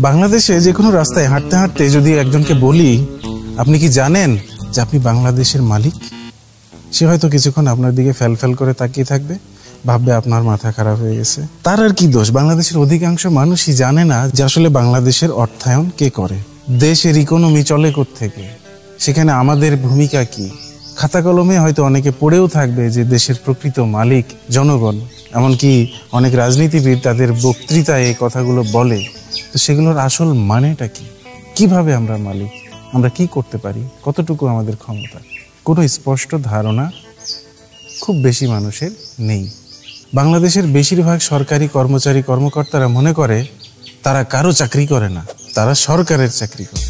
বাংলাদেশে যে কোনো রাস্তায় হাঁটতে হাঁটতে যদি একজনকে বলি আপনি কি জানেন যে আপনি বাংলাদেশের মালিক, সে হয়তো কিছুক্ষণ আপনার দিকে ফ্যাল করে তাকিয়ে থাকবে, ভাববে আপনার মাথা খারাপ হয়ে গেছে। তার আর কি দোষ? বাংলাদেশের অধিকাংশ মানুষই জানে না যে আসলে বাংলাদেশের অর্থায়ন কে করে, দেশের ইকোনমি চলে কোত্থেকে, সেখানে আমাদের ভূমিকা কি। খাতা কলমে হয়তো অনেকে পড়েও থাকবে যে দেশের প্রকৃত মালিক জনগণ, এমনকি অনেক রাজনীতিবিদ তাদের বক্তৃতায় এই কথাগুলো বলে। তো সেগুলোর আসল মানেটা কি? কিভাবে আমরা মালিক, আমরা কি করতে পারি, কতটুকু আমাদের ক্ষমতা, কোনো স্পষ্ট ধারণা খুব বেশি মানুষের নেই। বাংলাদেশের বেশিরভাগ সরকারি কর্মচারী কর্মকর্তারা মনে করে তারা কারো চাকরি করে না, তারা সরকারের চাকরি করে।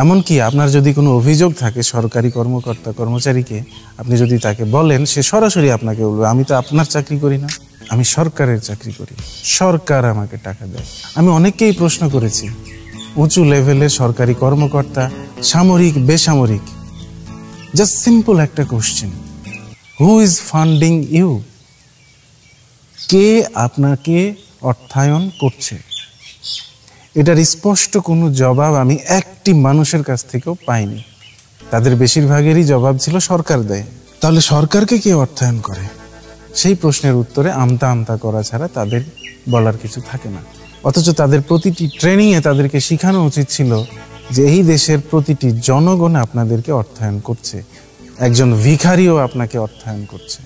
এমনকি আপনার যদি কোনো অভিযোগ থাকে সরকারি কর্মকর্তা কর্মচারীকে, আপনি যদি তাকে বলেন, সে সরাসরি আপনাকে বলবে আমি তো আপনার চাকরি করি না, আমি সরকারের চাকরি করি, সরকার আমাকে টাকা দেয়। আমি অনেককেই প্রশ্ন করেছি, উঁচু লেভেলের সরকারি কর্মকর্তা, সামরিক বেসামরিক, জাস্ট সিম্পল একটা question, who is funding you? কে আপনাকে অর্থায়ন করছে? এটার স্পষ্ট কোনো জবাব আমি একটি মানুষের কাছ থেকেও পাইনি। তাদের বেশিরভাগেরই জবাব ছিল সরকার দেয়। তাহলে সরকারকে কে অর্থায়ন করে? সেই প্রশ্নের উত্তরে আমতা আমতা করা ছাড়া তাদের বলার কিছু থাকে না। অথচ তাদের প্রতিটি ট্রেনিংয়ে তাদেরকে শেখানো উচিত ছিল যে এই দেশের প্রতিটি জনগণ আপনাদেরকে অর্থায়ন করছে, একজন ভিখারিও আপনাকে অর্থায়ন করছে।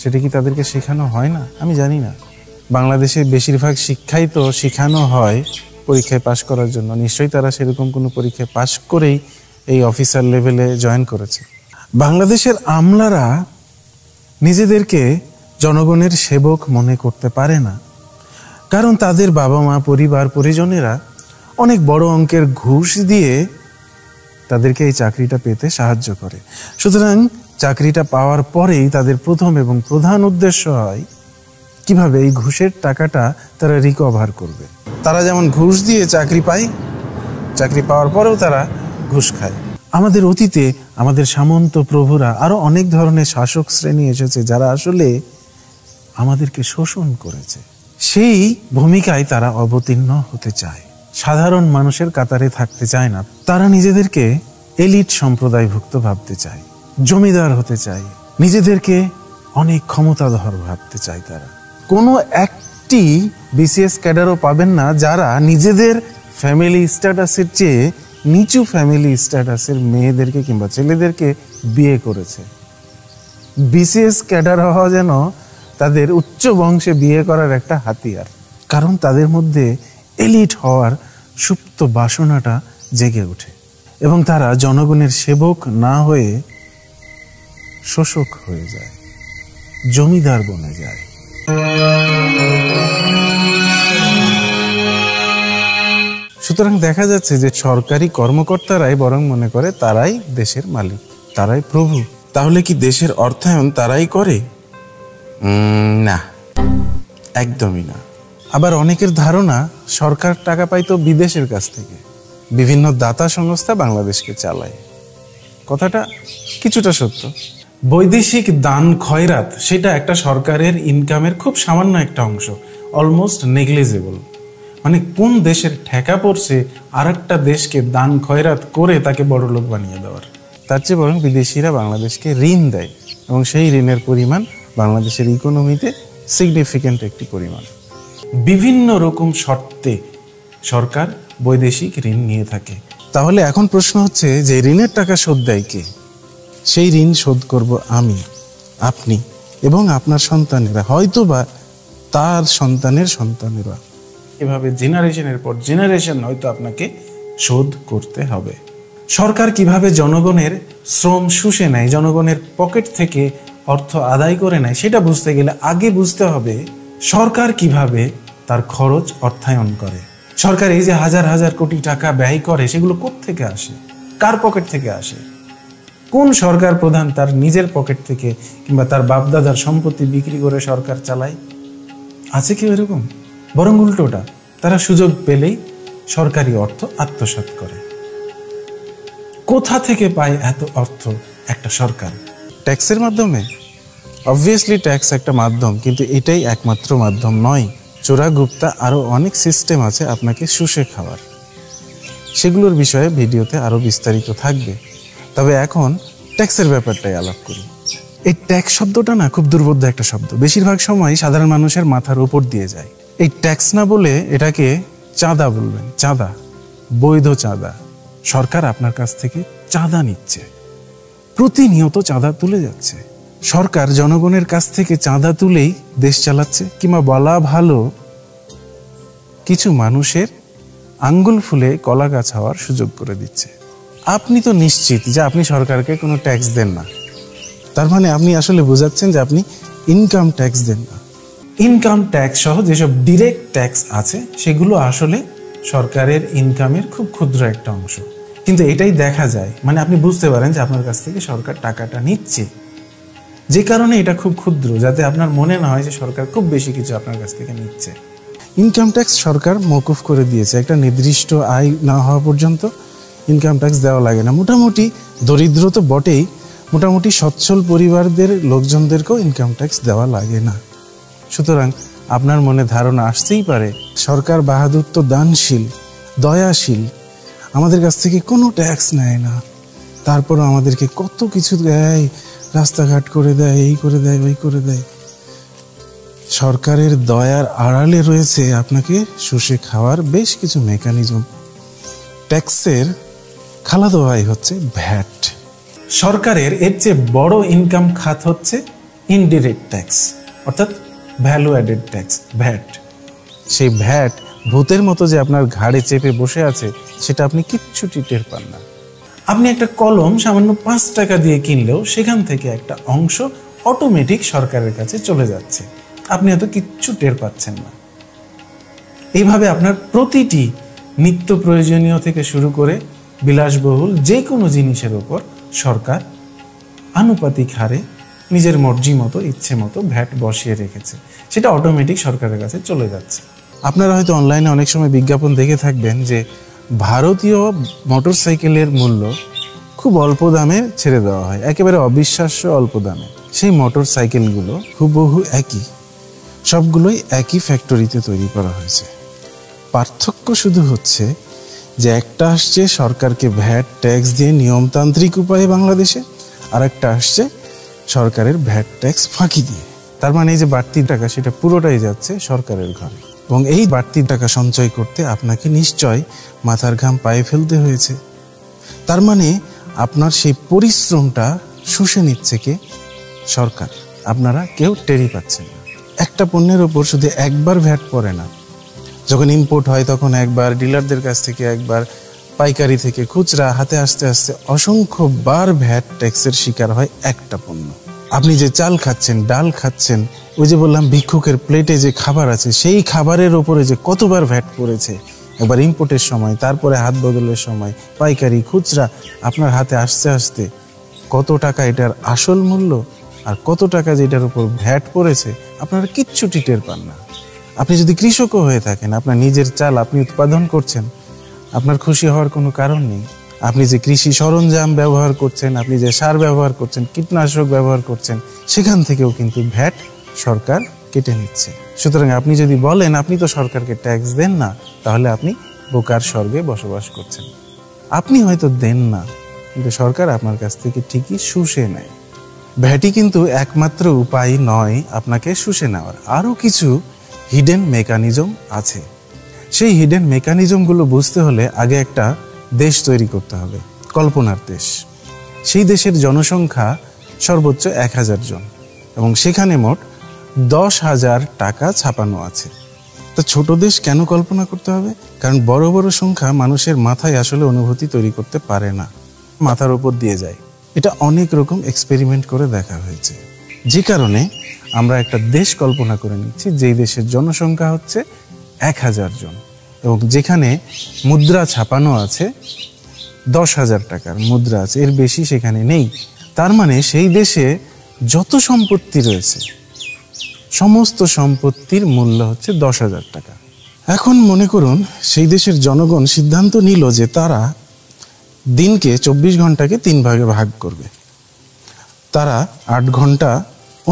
সেটা কি তাদেরকে শেখানো হয় না? আমি জানি না। বাংলাদেশের বেশিরভাগ শিক্ষাই তো শেখানো হয় পরীক্ষায় পাশ করার জন্য। নিশ্চয়ই তারা সেরকম কোনো পরীক্ষায় পাশ করেই এই অফিসার লেভেলে জয়েন করেছে। বাংলাদেশের আমলারা নিজেদেরকে জনগণের সেবক মনে করতে পারে না, কারণ তাদের বাবা মা, পরিবার পরিজনেরা অনেক বড় অঙ্কের ঘুষ দিয়ে তাদেরকে এই চাকরিটা পেতে সাহায্য করে। সুতরাং চাকরিটা পাওয়ার পরেই তাদের প্রথম এবং প্রধান উদ্দেশ্য হয় কিভাবে এই ঘুষের টাকাটা তারা রিকভার করবে। তারা যেমন ঘুষ দিয়ে চাকরি পায়, চাকরি পাওয়ার পরেও তারা ঘুষ খায়। আমাদের অতীতে আমাদের সামন্ত প্রভুরা, আরো অনেক ধরনের শাসক শ্রেণী এসেছে যারা আসলে আমাদেরকে শোষণ করেছে। সেই ভূমিকায় তারা অবতীর্ণ হতে চায়, সাধারণ মানুষের কাতারে থাকতে চায় না। তারা নিজেদেরকে এলিট সম্প্রদায়ভুক্ত ভাবতে চায়, জমিদার হতে চায়, নিজেদেরকে অনেক ক্ষমতাধর ভাবতে চায়। তারা কোনো একটি বিসিএস ক্যাডারও পাবেন না যারা নিজেদের ফ্যামিলি স্ট্যাটাসের চেয়ে নিচু ফ্যামিলি স্ট্যাটাসের মেয়েদেরকে কিংবা ছেলেদেরকে বিয়ে করেছে। বিসিএস ক্যাডার হওয়া যেন তাদের উচ্চ বংশে বিয়ে করার একটা হাতিয়ার, কারণ তাদের মধ্যে এলিট হওয়ার সুপ্ত বাসনাটা জেগে ওঠে এবং তারা জনগণের সেবক না হয়ে শোষক হয়ে যায়, জমিদার বনে যায়। সুতরাং দেখা যাচ্ছে যে সরকারি কর্মকর্তারাই বরং মনে করে তারাই দেশের মালিক, তারাই প্রভু। তাহলে কি দেশের অর্থায়ন তারাই করে? না, একদমই না। আবার অনেকের ধারণা সরকার টাকা পাইতো বিদেশের কাছ থেকে, বিভিন্ন দাতা সংস্থা বাংলাদেশকে চালায়। কথাটা কিছুটা সত্য। বৈদেশিক দান খয়রাত সেটা একটা সরকারের ইনকামের খুব সামান্য একটা অংশ, অলমোস্ট নেগলিজেবল। মানে কোন দেশের ঠেকা পড়ছে আর একটা দেশকে দান খয়রাত করে তাকে বড় লোক বানিয়ে দেওয়ার? তার চেয়ে বরং বিদেশিরা বাংলাদেশকে ঋণ দেয় এবং সেই ঋণের পরিমাণ বাংলাদেশের ইকোনমিতে সিগনিফিক্যান্ট একটি পরিমাণ। বিভিন্ন রকম শর্তে সরকার বৈদেশিক ঋণ নিয়ে থাকে। তাহলে এখন প্রশ্ন হচ্ছে যে ঋণের টাকা শোধ দেয় কে? সেই ঋণ শোধ করব আমি, আপনি এবং আপনার সন্তানেরা, হয়তো বা তার সন্তানের সন্তানেরা। এভাবে জেনারেশনের পর জেনারেশন হয়তো আপনাকে শোধ করতে হবে। সরকার কিভাবে জনগণের শ্রম শুষে নেয়, জনগণের পকেট থেকে অর্থ আদায় করে নেয়, সেটা বুঝতে গেলে আগে বুঝতে হবে সরকার কিভাবে তার খরচ অর্থায়ন করে। সরকার এই যে হাজার হাজার কোটি টাকা ব্যয় করে, সেগুলো কোত্থেকে আসে, কার পকেট থেকে আসে? কোন সরকার প্রধান তার নিজের পকেট থেকে কিংবা তার বাপদাদার সম্পত্তি বিক্রি করে সরকার চালায়? আছে কি এরকম? বরং উল্টোটা, তারা সুযোগ পেলেই সরকারি অর্থ আত্মসাৎ করে। কোথা থেকে পায় এত অর্থ একটা সরকার? ট্যাক্সের মাধ্যমে। অবভিয়াসলি ট্যাক্স একটা মাধ্যম, কিন্তু এটাই একমাত্র মাধ্যম নয়। চোরাগুপ্তা আরও অনেক সিস্টেম আছে আপনাকে শুষে খাওয়ার। সেগুলোর বিষয়ে ভিডিওতে আরও বিস্তারিত থাকবে। তবে এখন ট্যাক্সের ব্যাপারটাই আলাপ করি। এই ট্যাক্স শব্দটা না খুব দুর্বোধ্য একটা শব্দ, বেশিরভাগ সময় সাধারণ মানুষের মাথার উপর দিয়ে যায়। এই ট্যাক্স না বলে এটাকে চাঁদা বলবেন, চাঁদা, বৈধ চাঁদা। সরকার আপনার কাছ থেকে চাঁদা নিচ্ছে, প্রতিনিয়ত চাঁদা তুলে যাচ্ছে। সরকার জনগণের কাছ থেকে চাঁদা তুলেই দেশ চালাচ্ছে, কিংবা বলা ভালো কিছু মানুষের আঙ্গুল ফুলে কলা গাছ হওয়ার সুযোগ করে দিচ্ছে। আপনি তো নিশ্চিত যে আপনি সরকারকে কোনো ট্যাক্স দেন না, তার মানে আপনি আসলে বোঝাচ্ছেন যে আপনি ইনকাম ট্যাক্স দেন না। ইনকাম ট্যাক্স সহ যেসব ডিরেক্ট ট্যাক্স আছে সেগুলো আসলে সরকারের ইনকামের খুব ক্ষুদ্র একটা অংশ, কিন্তু এটাই দেখা যায়, মানে আপনি বুঝতে পারেন যে আপনার কাছ থেকে সরকার টাকাটা নিচ্ছে, যে কারণে এটা খুব ক্ষুদ্র, যাতে আপনার মনে না হয় যে সরকার খুব বেশি কিছু আপনার কাছ থেকে নিচ্ছে। ইনকাম ট্যাক্স সরকার মওকুফ করে দিয়েছে, একটা নির্দিষ্ট আয় না হওয়া পর্যন্ত ইনকাম ট্যাক্স দেওয়া লাগে না। মোটামুটি দরিদ্র তো বটেই, মোটামুটি সচ্ছল পরিবারদের লোকজনদেরকেও ইনকাম ট্যাক্স দেওয়া লাগে না। সুতরাং আপনার মনে ধারণা আসতেই পারে সরকার বাহাদুর তো দানশীল, দয়াশীল, আমাদের কাছ থেকে কোনো ট্যাক্স নেয় না, তারপরও আমাদেরকে কত কিছু দেয়, রাস্তাঘাট করে দেয়, এই করে দেয়, ওই করে দেয়। সরকারের দয়ার আড়ালে রয়েছে আপনাকে শুষে খাওয়ার বেশ কিছু মেকানিজম। ট্যাক্সের খালাতো ভাই হচ্ছে ভ্যাট। সরকারের এর চেয়ে বড় ইনকাম খাত হচ্ছে ইনডিরেক্ট ট্যাক্স, অর্থাৎ ভ্যালু অ্যাডেড ট্যাক্স, ভ্যাট। সেই ভ্যাট ভূতের মতো যে আপনার ঘাড়ে চেপে বসে আছে, সেটা আপনি কিচ্ছুটি টের পান না। আপনি একটা কলম সামান্য 5 টাকা দিয়ে কিনলেও সেখান থেকে একটা অংশ অটোমেটিক সরকারের কাছে চলে যাচ্ছে, আপনি হয়তো কিচ্ছু টের পাচ্ছেন না। এইভাবে আপনার প্রতিটি নিত্য প্রয়োজনীয় থেকে শুরু করে বিলাসবহুল যে কোনো জিনিসের উপর সরকার আনুপাতিক হারে নিজের মর্জি মতো, ইচ্ছে মতো ভ্যাট বসিয়ে রেখেছে, সেটা অটোমেটিক সরকারের কাছে চলে যাচ্ছে। আপনারা হয়তো অনলাইনে অনেক সময় বিজ্ঞাপন দেখে থাকবেন যে ভারতীয় মোটর সাইকেলের মূল্য খুব অল্প দামে ছেড়ে দেওয়া হয়, একেবারে অবিশ্বাস্য অল্প দামে। সেই মোটর সাইকেলগুলো হুবহু একই, সবগুলোই একই ফ্যাক্টরিতে তৈরি করা হয়েছে। পার্থক্য শুধু হচ্ছে যে একটা আসছে সরকারকে ভ্যাট ট্যাক্স দিয়ে নিয়মতান্ত্রিক উপায়ে বাংলাদেশে, আর একটা আসছে সরকারের ভ্যাট ট্যাক্স ফাঁকি দিয়ে। তার মানে এই যে বাড়তি টাকা, সেটা পুরোটাই যাচ্ছে সরকারের ঘরে, এবং এই বাড়তি টাকা সঞ্চয় করতে আপনাকে নিশ্চয় মাথার ঘাম পায়ে ফেলতে হয়েছে। তার মানে আপনার সেই পরিশ্রমটা শুষে নিচ্ছে কে? সরকার। আপনারা কেউ টেরই পাচ্ছেন না। একটা পণ্যের ওপর শুধু একবার ভ্যাট পড়ে না, যখন ইম্পোর্ট হয় তখন একবার, ডিলারদের কাছ থেকে একবার, পাইকারি থেকে খুচরা, হাতে আসতে আসতে অসংখ্যবার ভ্যাট ট্যাক্সের শিকার হয় একটা পণ্য। আপনি যে চাল খাচ্ছেন, ডাল খাচ্ছেন, ওই যে বললাম ভিক্ষুকের প্লেটে যে খাবার আছে, সেই খাবারের ওপরে যে কতবার ভ্যাট পড়েছে, একবার ইম্পোর্টের সময়, তারপরে হাত বদলের সময়, পাইকারি, খুচরা, আপনার হাতে আসতে আসতে কত টাকা এটার আসল মূল্য আর কত টাকা যেটার উপর ভ্যাট পড়েছে, আপনারা কিচ্ছুটি টের পান না। আপনি যদি কৃষকও হয়ে থাকেন, আপনার নিজের চাল আপনি উৎপাদন করছেন, আপনার খুশি হওয়ার কোনো কারণ নেই। আপনি যে কৃষি সরঞ্জাম ব্যবহার করছেন, আপনি যে সার ব্যবহার করছেন, কীটনাশক ব্যবহার করছেন, সেখান থেকেও কিন্তু ভ্যাট সরকার কেটে নিচ্ছে। সুতরাং আপনি যদি বলেন আপনি তো সরকারকে ট্যাক্স দেন না, তাহলে আপনি বোকার স্বর্গে বসবাস করছেন। আপনি হয়তো দেন না, কিন্তু সরকার আপনার কাছ থেকে ঠিকই শুষে নেয়। ভ্যাটই কিন্তু একমাত্র উপায় নয় আপনাকে শুষে নেওয়ার, আরও কিছু হিডেন মেকানিজম আছে। সেই হিডেন মেকানিজমগুলো বুঝতে হলে আগে একটা দেশ তৈরি করতে হবে, কল্পনার দেশ। সেই দেশের জনসংখ্যা সর্বোচ্চ 1000 জন, এবং সেখানে মোট 10,000 টাকা ছাপানো আছে। তো ছোট দেশ কেন কল্পনা করতে হবে? কারণ বড় বড় সংখ্যা মানুষের মাথায় আসলে অনুভূতি তৈরি করতে পারে না, মাথার উপর দিয়ে যায়। এটা অনেক রকম এক্সপেরিমেন্ট করে দেখা হয়েছে, যে কারণে আমরা একটা দেশ কল্পনা করে নিচ্ছি যেই দেশের জনসংখ্যা হচ্ছে 1000 জন, এবং যেখানে মুদ্রা ছাপানো আছে 10,000 টাকার মুদ্রা আছে, এর বেশি সেখানে নেই। তার মানে সেই দেশে যত সম্পত্তি রয়েছে সমস্ত সম্পত্তির মূল্য হচ্ছে 10,000 টাকা। এখন মনে করুন সেই দেশের জনগণ সিদ্ধান্ত নিল যে তারা দিনকে 24 ঘন্টাকে 3 ভাগে ভাগ করবে। তারা 8 ঘন্টা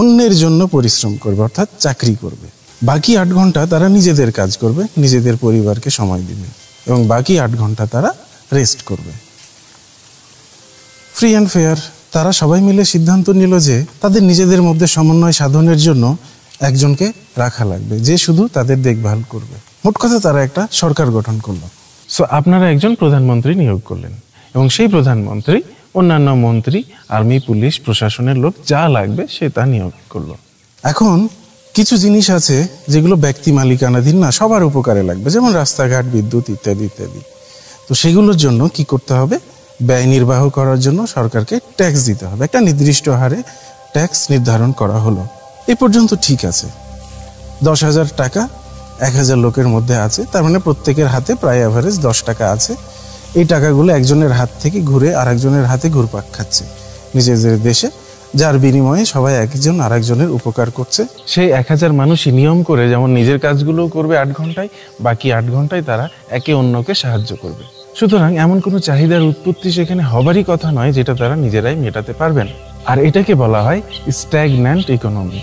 অন্যের জন্য পরিশ্রম করবে, অর্থাৎ চাকরি করবে। বাকি 8 ঘন্টা তারা নিজেদের কাজ করবে, নিজেদের পরিবারকে সময় দিবে, এবং বাকি 8 ঘন্টা তারা রেস্ট করবে। Free and fair. তারা সবাই মিলে সিদ্ধান্ত নিল যে তাদের নিজেদের মধ্যে সমন্বয় সাধনের জন্য একজনকে রাখা লাগবে, যে শুধু তাদের দেখভাল করবে। মোট কথা তারা একটা সরকার গঠন করলো। সো আপনারা একজন প্রধানমন্ত্রী নিয়োগ করলেন, এবং সেই প্রধানমন্ত্রী অন্যান্য মন্ত্রী, আর্মি, পুলিশ, প্রশাসনের লোক যা লাগবে সে তা নিয়োগ করলো। এখন কিছু জিনিস আছে যেগুলো ব্যক্তি মালিকানাধীন না, সবার উপকারে লাগবে, যেমন রাস্তাঘাট, বিদ্যুৎ ইত্যাদি ইত্যাদি। তো সেগুলোর জন্য কি করতে হবে? ব্যয় নির্বাহ করার জন্য সরকারকে ট্যাক্স দিতে হবে। একটা নির্দিষ্ট হারে ট্যাক্স নির্ধারণ করা হলো। এই পর্যন্ত ঠিক আছে। 10,000 টাকা 1,000 লোকের মধ্যে আছে, তার মানে প্রত্যেকের হাতে প্রায় অ্যাভারেজ 10 টাকা আছে। এই টাকাগুলো একজনের হাত থেকে ঘুরে আরেকজনের হাতে ঘুরপাক খাচ্ছে নিজেদের দেশে, যার বিনিময়ে সবাই একজন আরেকজনের উপকার করছে। সেই 1000 মানুষই নিয়ম করে যেমন নিজের কাজগুলো করবে 8 ঘন্টায়, বাকি 8 ঘন্টায় তারা একে অন্যকে সাহায্য করবে। সুতরাং এমন কোনো চাহিদার উৎপত্তি সেখানে হবারই কথা নয় যেটা তারা নিজেরাই মেটাতে পারবেন। আর এটাকে বলা হয় স্ট্যাগন্যান্ট ইকোনমি,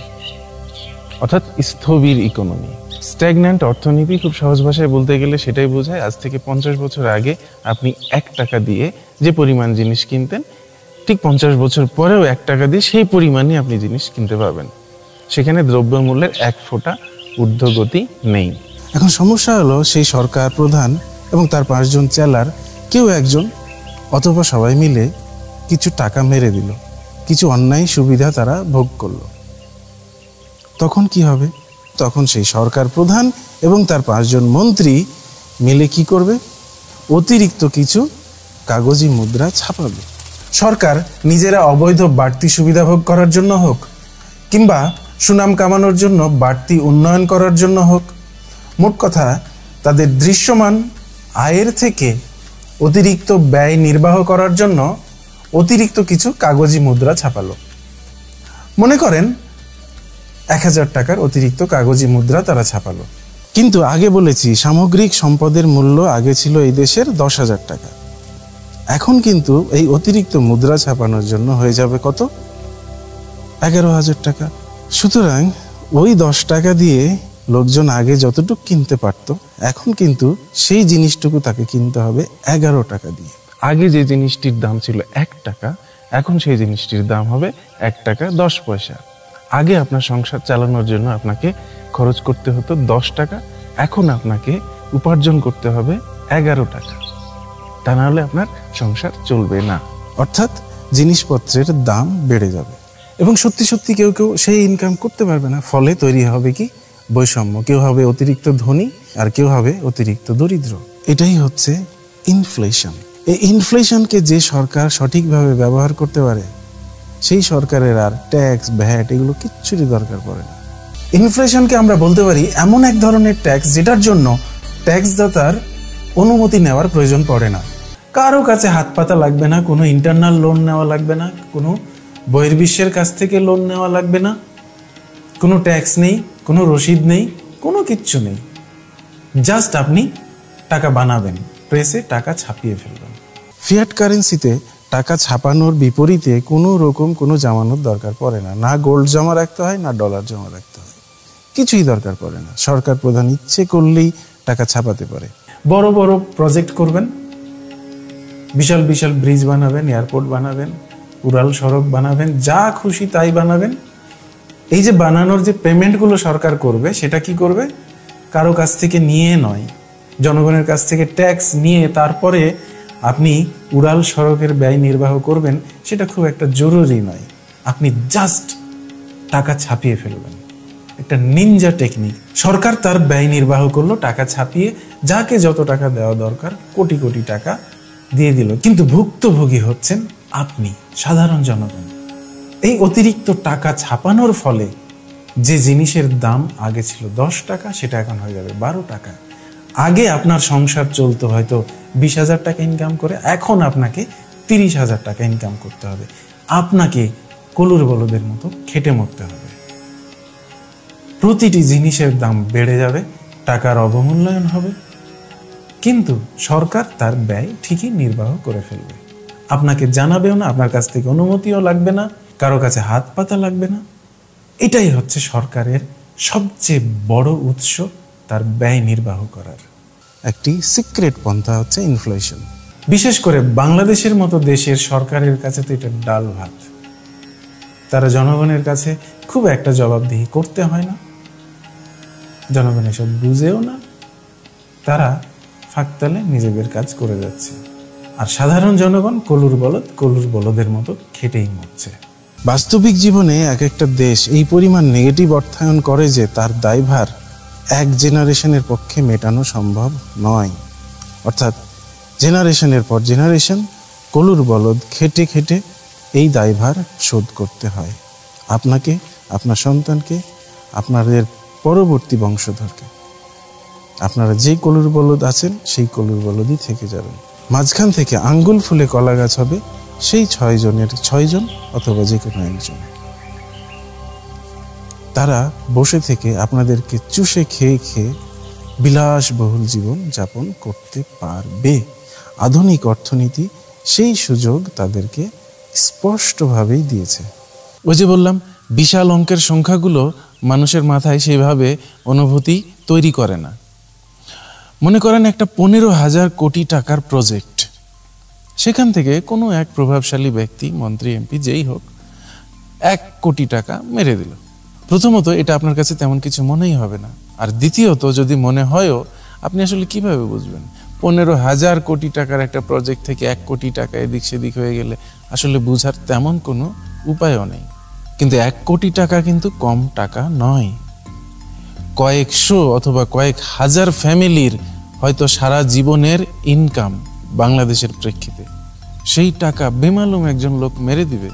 অর্থাৎ স্থবির ইকোনমি। স্ট্যাগন্যান্ট অর্থনীতি খুব সহজ ভাষায় বলতে গেলে সেটাই বোঝায় আজ থেকে 50 বছর আগে আপনি 1 টাকা দিয়ে যে পরিমাণ জিনিস কিনতেন, ঠিক 50 বছর পরেও 1 টাকা দিয়ে সেই পরিমাণই আপনি জিনিস কিনতে পারবেন। সেখানে দ্রব্যমূল্যের 1 ফোঁটা ঊর্ধ্বগতি নেই। এখন সমস্যা হলো সেই সরকার প্রধান এবং তার 5 জন চেলার কেউ একজন অথবা সবাই মিলে কিছু টাকা মেরে দিল, কিছু অন্যায় সুবিধা তারা ভোগ করলো। তখন কি হবে? তখন সেই সরকার প্রধান এবং তার 5 জন মন্ত্রী মিলে কি করবে? অতিরিক্ত কিছু কাগজি মুদ্রা ছাপাবে। সরকার নিজেরা অবৈধ বাড়তি সুবিধা ভোগ করার জন্য হোক, কিংবা সুনাম কামানোর জন্য বাড়তি উন্নয়ন করার জন্য হোক, মোট কথা তাদের দৃশ্যমান আয়ের থেকে অতিরিক্ত ব্যয় নির্বাহ করার জন্য অতিরিক্ত কিছু কাগজি মুদ্রা ছাপালো। মনে করেন 1000 টাকার অতিরিক্ত কাগজি মুদ্রা তারা ছাপালো। কিন্তু আগে বলেছি সামগ্রিক সম্পদের মূল্য আগে ছিল এই দেশের 10,000 টাকা। এখন কিন্তু এই অতিরিক্ত মুদ্রা ছাপানোর জন্য হয়ে যাবে কত? 11,000 টাকা। সুতরাং ওই 10 টাকা দিয়ে লোকজন আগে যতটুকু কিনতে পারত, এখন কিন্তু সেই জিনিসটুকু তাকে কিনতে হবে 11 টাকা দিয়ে। আগে যে জিনিসটির দাম ছিল 1 টাকা, এখন সেই জিনিসটির দাম হবে 1 টাকা 10 পয়সা। আগে আপনার সংসার চালানোর জন্য আপনাকে খরচ করতে হতো 10 টাকা, এখন আপনাকে উপার্জন করতে হবে 11 টাকা। তা না হলে আপনার সংসার চলবে না। অর্থাৎ জিনিসপত্রের দাম বেড়ে যাবে, এবং সত্যি সত্যি কেউ কেউ সেই ইনকাম করতে পারবে না। ফলে তৈরি হবে কি? বৈষম্য। কেউ হবে অতিরিক্ত ধনী আর কেউ হবে অতিরিক্ত দরিদ্র। এটাই হচ্ছে ইনফ্লেশন। এই ইনফ্লেশনকে যে সরকার সঠিকভাবে ব্যবহার করতে পারে, সেই সরকারের আর ট্যাক্স, ভ্যাট এগুলো কিচ্ছুরই দরকার পড়ে না। ইনফ্লেশনকে আমরা বলতে পারি এমন এক ধরনের ট্যাক্স যেটার জন্য ট্যাক্সদাতার অনুমতি নেওয়ার প্রয়োজন পড়ে না। কারো কাছে হাত পাতা লাগবে না, কোনো ইন্টারনাল লোন নেওয়া লাগবে না, কোনো বহির্বিশ্বের কাছ থেকে লোন নেওয়া লাগবে না, কোনো ট্যাক্স নেই, কোনো রসিদ নেই, কোনো কিচ্ছু নেই। জাস্ট আপনি টাকা বানাবেন, প্রেসে টাকা ছাপিয়ে ফেলবেন। ফিয়াট কারেন্সিতে টাকা ছাপানোর বিপরীতে কোনো রকম কোনো জামানত দরকার পড়ে না। না গোল্ড জমা রাখতে হয়, না ডলার জমা রাখতে হয়, কিছুই দরকার পড়ে না। সরকার প্রধান ইচ্ছে করলেই টাকা ছাপাতে পারে। বড় বড় প্রজেক্ট করবেন, বিশাল বিশাল ব্রিজ বানাবেন, এয়ারপোর্ট বানাবেন, উড়াল সড়ক বানাবেন, যা খুশি তাই বানাবেন। এই যে বানানোর যে পেমেন্টগুলো সরকার করবে, সেটা কি করবে? কারো কাছ থেকে নিয়ে নয়, জনগণের কাছ থেকে ট্যাক্স নিয়ে তারপরে আপনি উড়াল সড়কের ব্যয় নির্বাহ করবেন, সেটা খুব একটা জরুরি নয়। আপনি জাস্ট টাকা ছাপিয়ে ফেলবেন। একটা নিনজা টেকনিক। সরকার তার ব্যয় নির্বাহ করলো টাকা ছাপিয়ে, যাকে যত টাকা দেওয়া দরকার কোটি কোটি টাকা দিয়ে দিল, কিন্তু ভুক্তভোগী হচ্ছেন আপনি, সাধারণ জনগণ। এই অতিরিক্ত টাকা ছাপানোর ফলে যে জিনিসের দাম আগে ছিল 10 টাকা, সেটা এখন হয়ে যাবে 12 টাকা। আগে আপনার সংসার চলতো হয়তো 20,000 টাকা ইনকাম করে, এখন আপনাকে 30,000 টাকা ইনকাম করতে হবে। আপনাকে কলুর বলদের মতো খেটে মরতে হবে। প্রতিটি জিনিসের দাম বেড়ে যাবে, টাকার অবমূল্যায়ন হবে, কিন্তু সরকার তার ব্যয় ঠিকই নির্বাহ করে ফেলবে। আপনাকে জানাবেও না, আপনার কাছ থেকে অনুমতিও লাগবে না, কারো কাছে হাত পাতা লাগবে না। এটাই হচ্ছে সরকারের সবচেয়ে বড় উৎস তার ব্যয় নির্বাহ করার। একটি সিক্রেট পন্থা হচ্ছে ইনফ্লেশন। বিশেষ করে বাংলাদেশের মতো দেশের সরকারের কাছে তো এটা ডাল ভাত। তারা জনগণের কাছে খুব একটা জবাবদিহি করতে হয় না, জনগণ এসব বুঝেও না, তারা ফাঁকতালে নিজেদের কাজ করে যাচ্ছে। আর সাধারণ জনগণ কলুর বলদের মতো খেটেই মরছে। বাস্তবিক জীবনে এক একটা দেশ এই পরিমাণ নেগেটিভ অর্থায়ন করে যে তার দায়ভার এক জেনারেশনের পক্ষে মেটানো সম্ভব নয়। অর্থাৎ জেনারেশনের পর জেনারেশন কলুর বলদ খেটে খেটে এই দায়ভার শোধ করতে হয় আপনাকে, আপনার সন্তানকে, আপনাদের পরবর্তী বংশধরকে। আপনারা যে কলুর বলদ আছেন সেই কলুর বলদই থেকে যাবেন। মাঝখান থেকে আঙ্গুল ফুলে কলা গাছ হবে সেই 6 জনের 6 জন অথবা যে কোনো একজন। তারা বসে থেকে আপনাদেরকে চুষে খেয়ে খেয়ে বিলাসবহুল জীবন যাপন করতে পারবে। আধুনিক অর্থনীতি সেই সুযোগ তাদেরকে স্পষ্টভাবেই দিয়েছে। ওই যে বললাম, বিশাল অঙ্কের সংখ্যাগুলো মানুষের মাথায় সেইভাবে অনুভূতি তৈরি করে না। মনে করেন একটা 15,000 কোটি টাকার প্রজেক্ট, সেখান থেকে কোনো এক প্রভাবশালী ব্যক্তি, মন্ত্রী, এমপি, যেই হোক, 1 কোটি টাকা মেরে দিল। প্রথমত এটা আপনার কাছে তেমন কিছু মনেই হবে না, আর দ্বিতীয়ত যদি মনে হয়ও, আপনি আসলে কিভাবে বুঝবেন 15,000 কোটি টাকার একটা প্রজেক্ট থেকে 1 কোটি টাকা এদিক সেদিক হয়ে গেলে আসলে বুঝার তেমন কোনো উপায়ও নেই। কিন্তু 1 কোটি টাকা কিন্তু কম টাকা নয়। কয়েকশো অথবা কয়েক হাজার ফ্যামিলির হয়তো সারা জীবনের ইনকাম বাংলাদেশের প্রেক্ষিতে। সেই টাকা বেমালুম একজন লোক মেরে দিবে,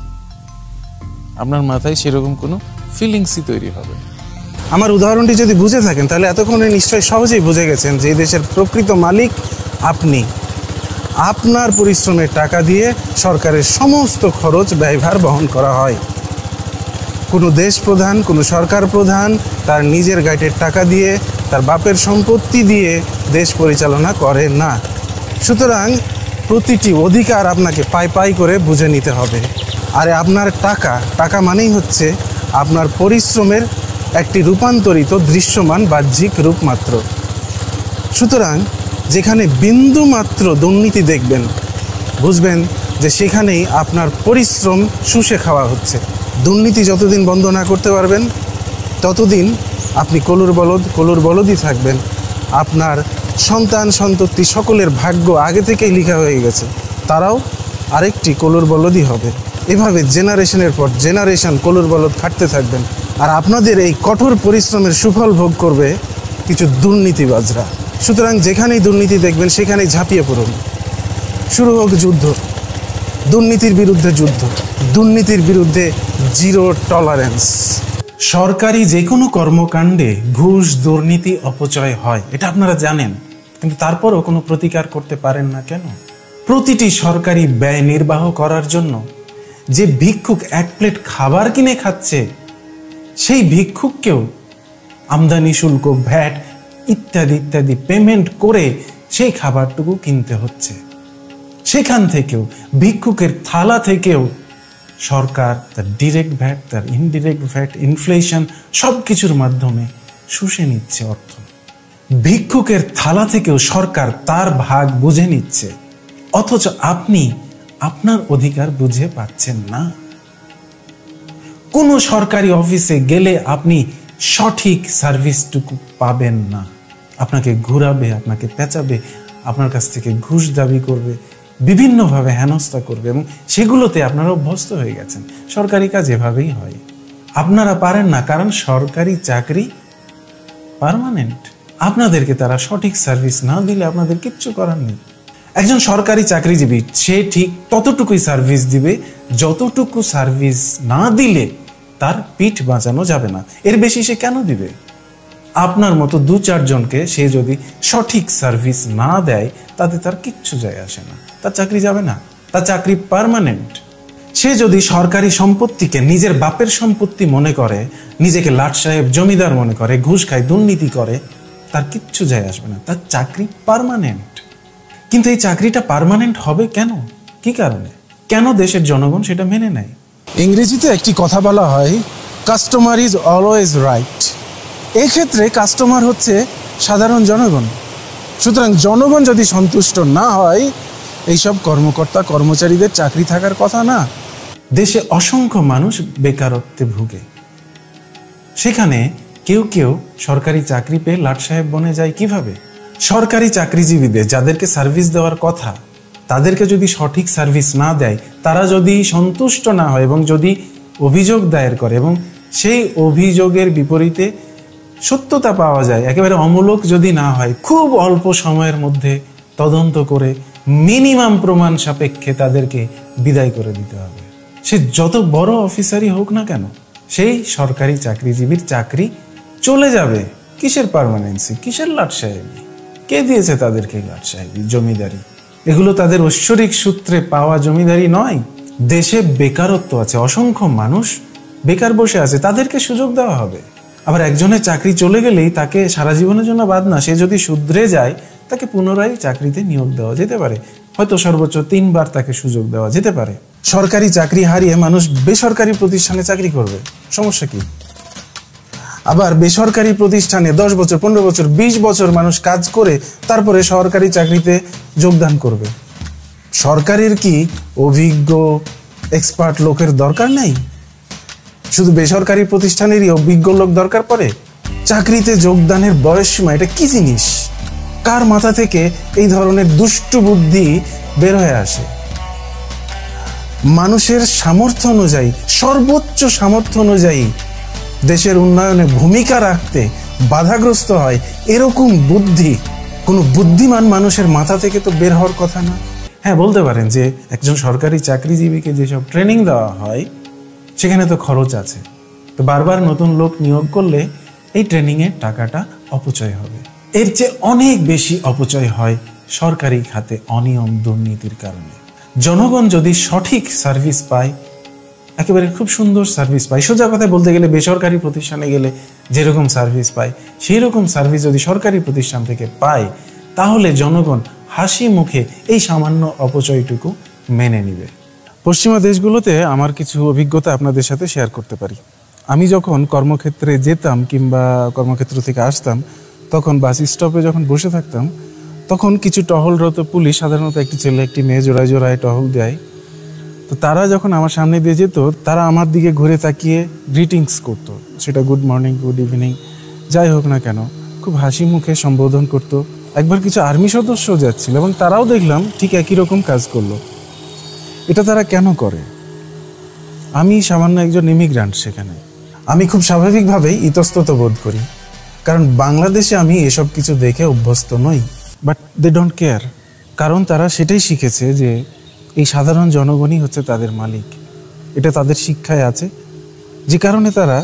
আপনার মাথায় সেরকম কোনো ফিলিংসই তৈরি হবে। আমার উদাহরণটি যদি বুঝে থাকেন তাহলে এতক্ষণে নিশ্চয়ই সহজেই বুঝে গেছেন যে এই দেশের প্রকৃত মালিক আপনি। আপনার পরিশ্রমের টাকা দিয়ে সরকারের সমস্ত খরচ ব্যয়ভার বহন করা হয়। কোনো দেশ প্রধান, কোনো সরকার প্রধান তার নিজের গাইটের টাকা দিয়ে, তার বাপের সম্পত্তি দিয়ে দেশ পরিচালনা করে না। সুতরাং প্রতিটি অধিকার আপনাকে পাই পাই করে বুঝে নিতে হবে। আর আপনার টাকা মানেই হচ্ছে আপনার পরিশ্রমের একটি রূপান্তরিত দৃশ্যমান বাহ্যিক রূপ মাত্র। সুতরাং যেখানে বিন্দু মাত্র দুর্নীতি দেখবেন, বুঝবেন যে সেখানেই আপনার পরিশ্রম শুষে খাওয়া হচ্ছে। দুর্নীতি যতদিন বন্ধ না করতে পারবেন ততদিন আপনি কলুর বলদই থাকবেন। আপনার সন্তান সন্ততি সকলের ভাগ্য আগে থেকেই লেখা হয়ে গেছে, তারাও আরেকটি কলুর বলদই হবে। এভাবে জেনারেশনের পর জেনারেশন কলুর বলদ খাটতে থাকবেন, আর আপনাদের এই কঠোর পরিশ্রমের সুফল ভোগ করবে কিছু দুর্নীতিবাজরা। সুতরাং যেখানেই দুর্নীতি দেখবেন সেখানেই ঝাঁপিয়ে পড়ুন। শুরু হোক যুদ্ধ, দুর্নীতির বিরুদ্ধে যুদ্ধ, দুর্নীতির বিরুদ্ধে জিরো টলারেন্স। সরকারি যে কোনো কর্মকাণ্ডে ঘুষ, দুর্নীতি, অপচয় হয়, এটা আপনারা জানেন, কিন্তু তারপরও কোনো প্রতিকার করতে পারেন না কেন? প্রতিটি সরকারি ব্যয় নির্বাহ করার জন্য যে ভিক্ষুক 1 প্লেট খাবার কিনে খাচ্ছে, সেই ভিক্ষুককেও আমদানি শুল্ক, ভ্যাট ইত্যাদি ইত্যাদি পেমেন্ট করে সেই খাবারটুকু কিনতে হচ্ছে। সেখান থেকেও, ভিক্ষুকের থালা থেকেও সরকার তার ডিরেক্ট ভ্যাট, তার ইনডিরেক্ট ভ্যাট, ইনফ্লেশন সব কিছুর মাধ্যমে শুষে নিচ্ছে অর্থ। ভিক্ষুকের থালা থেকেও সরকার তার ভাগ বুঝে নিচ্ছে, অথচ আপনি আপনার অধিকার বুঝে পাচ্ছেন না। কোনো সরকারি অফিসে গেলে আপনি সঠিক সার্ভিসটুকু পাবেন না। আপনাকে ঘুরাবে, আপনাকে পেঁচাবে, আপনার কাছ থেকে ঘুষ দাবি করবে, বিভিন্নভাবে হেনস্থা করবে, এবং সেগুলোতে আপনারা অভ্যস্ত হয়ে গেছেন। সরকারি কাজ এভাবেই হয়। আপনারা পারেন না কারণ সরকারি চাকরি পার্মানেন্ট। আপনাদেরকে তারা সঠিক সার্ভিস না দিলে আপনাদের কিচ্ছু করার নেই। একজন সরকারি চাকরিজীবী সে ঠিক ততটুকুই সার্ভিস দিবে যতটুকু সার্ভিস না দিলে তার পিঠ বাঁচানো যাবে না। এর বেশি সে কেন দিবে? আপনার মতো 2-4 জনকে সে যদি সঠিক সার্ভিস না দেয় তাতে তার কিচ্ছু যায় আসে না, তার চাকরি যাবে না, তার চাকরি পার্মানেন্ট। সে যদি সরকারি সম্পত্তিকে নিজের বাপের সম্পত্তি মনে করে, নিজেকে লাট সাহেব জমিদার মনে করে, ঘুষ খায়, দুর্নীতি করে, তার কিচ্ছু যায় আসবে না, তার চাকরি পার্মানেন্ট। কিন্তু এই চাকরিটা পার্মানেন্ট হবে কেন? কি কারণে? কেন দেশের জনগণ সেটা মেনে নেয়? ইংরেজিতে একটি কথা বলা হয়, কাস্টমার ইজ অলওয়েজ রাইট। এই ক্ষেত্রে কাস্টমার হচ্ছে সাধারণ জনগণ। সুতরাং জনগণ যদি সন্তুষ্ট না হয়, এইসব কর্মকর্তা কর্মচারীদের চাকরি থাকার কথা না। দেশে অসংখ্য মানুষ বেকারত্বে ভুগে, সেখানে কেউ কেউ সরকারি চাকরি পেয়ে লাট সাহেব বনে যায় কিভাবে? সরকারি চাকরিজীবীদের, যাদেরকে সার্ভিস দেওয়ার কথা, তাদেরকে যদি সঠিক সার্ভিস না দেয়, তারা যদি সন্তুষ্ট না হয় এবং যদি অভিযোগ দায়ের করে এবং সেই অভিযোগের বিপরীতে সত্যতা পাওয়া যায়, একেবারে অমূলক যদি না হয়, খুব অল্প সময়ের মধ্যে তদন্ত করে মিনিমাম প্রমাণ সাপেক্ষে তাদেরকে বিদায় করে দিতে হবে। সে যত বড় অফিসারই হোক না কেন, সেই সরকারি চাকরিজীবীর চাকরি চলে যাবে। কিসের পার্মানেন্সি, কিসের লাট সাহেবি? কে দিয়েছে তাদেরকে লাট সাহেবি, জমিদারি? এগুলো তাদের ঐশ্বরিক সূত্রে পাওয়া জমিদারি নয়। দেশে বেকারত্ব আছে, অসংখ্য মানুষ বেকার বসে আছে, তাদেরকে সুযোগ দেওয়া হবে। আবার একজনের চাকরি চলে গেলেই তাকে সারা জীবনের জন্য বাদ না, সে যদি শুধরে যায় তাকে পুনরায় চাকরিতে নিয়োগ দেওয়া যেতে পারে, হয়তো সর্বোচ্চ 3 বার তাকে সুযোগ দেওয়া যেতে পারে। সরকারি চাকরি হারিয়ে মানুষ বেসরকারি প্রতিষ্ঠানে চাকরি করবে, সমস্যা কি? আবার বেসরকারি প্রতিষ্ঠানে 10 বছর, 15 বছর, 20 বছর মানুষ কাজ করে তারপরে সরকারি চাকরিতে যোগদান করবে। সরকারের কি অভিজ্ঞ এক্সপার্ট লোকের দরকার নেই? শুধু বেসরকারি প্রতিষ্ঠানেরই অভিজ্ঞ লোক দরকার পড়ে? চাকরিতে যোগদানের বয়সসীমা এটা কি জিনিস? কার মাথা থেকে এই ধরনের দুষ্টু বুদ্ধি বের হয়ে আসে? মানুষের সামর্থ্য অনুযায়ী, সর্বোচ্চ সামর্থ্য অনুযায়ী দেশের উন্নয়নে ভূমিকা রাখতে বাধাগ্রস্ত হয়, এরকম বুদ্ধি কোনো বুদ্ধিমান মানুষের মাথা থেকে তো বের হওয়ার কথা না। হ্যাঁ, বলতে পারেন যে একজন সরকারি চাকরিজীবীকে যেসব ট্রেনিং দেওয়া হয় সেখানে তো খরচ আছে, তো বারবার নতুন লোক নিয়োগ করলে এই ট্রেনিংয়ের টাকাটা অপচয় হবে। এর চেয়ে অনেক বেশি অপচয় হয় সরকারি খাতে অনিয়ম দুর্নীতির কারণে। জনগণ যদি সঠিক সার্ভিস পায়, একেবারে খুব সুন্দর সার্ভিস পায়, সোজা কথায় বলতে গেলে বেসরকারি প্রতিষ্ঠানে গেলে যেরকম সার্ভিস পায় সেই রকম সার্ভিস যদি সরকারি প্রতিষ্ঠান থেকে পায়, তাহলে জনগণ হাসি মুখে এই সামান্য অপচয়টুকু মেনে নিবে। পশ্চিমা দেশগুলোতে আমার কিছু অভিজ্ঞতা আপনাদের সাথে শেয়ার করতে পারি। আমি যখন কর্মক্ষেত্রে যেতাম কিংবা কর্মক্ষেত্র থেকে আসতাম, তখন বাস স্টপে যখন বসে থাকতাম, তখন কিছু টহলরত পুলিশ, সাধারণত একটি ছেলে একটি মেয়ে জোড়ায় জোড়ায় টহল দেয়। তো তারা যখন আমার সামনে দিয়ে যেত, তারা আমার দিকে ঘুরে তাকিয়ে গ্রিটিংস করতো, সেটা গুড মর্নিং, গুড ইভিনিং, যাই হোক না কেন, খুব হাসি মুখে সম্বোধন করতো। একবার কিছু আর্মি সদস্য যাচ্ছিল এবং তারাও দেখলাম ঠিক একই রকম কাজ করলো। এটা তারা কেন করে? আমি সামান্য একজন ইমিগ্রান্ট, সেখানে আমি খুব স্বাভাবিকভাবেই ইতস্তত বোধ করি, কারণ বাংলাদেশে আমি এসব কিছু দেখে অভ্যস্ত নই। বাট দে ডোন্ট কেয়ার, কারণ তারা সেটাই শিখেছে যে এই সাধারণ জনগণই হচ্ছে তাদের মালিক। এটা তাদের শিক্ষায় আছে, যে কারণে তারা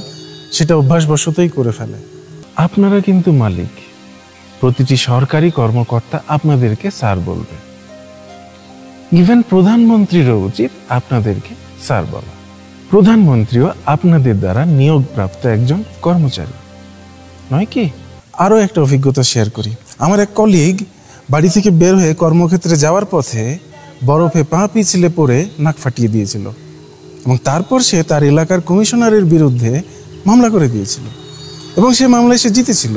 সেটা অভ্যাসবশতই করে ফেলে। আপনারা কিন্তু মালিক, প্রতিটি সরকারি কর্মকর্তা আপনাদেরকে স্যার বলবে। ইভেন প্রধানমন্ত্রীরও উচিত আপনাদেরকে স্যার বলা। প্রধানমন্ত্রীও আপনাদের দ্বারা নিয়োগপ্রাপ্ত একজন কর্মচারী, নয় কি? আরও একটা অভিজ্ঞতা শেয়ার করি। আমার এক কলিগ বাড়ি থেকে বের হয়ে কর্মক্ষেত্রে যাওয়ার পথে বরফে পা পিছলে পড়ে নাক ফাটিয়ে দিয়েছিল এবং তারপর সে তার এলাকার কমিশনারের বিরুদ্ধে মামলা করে দিয়েছিল এবং সে মামলায় সে জিতেছিল।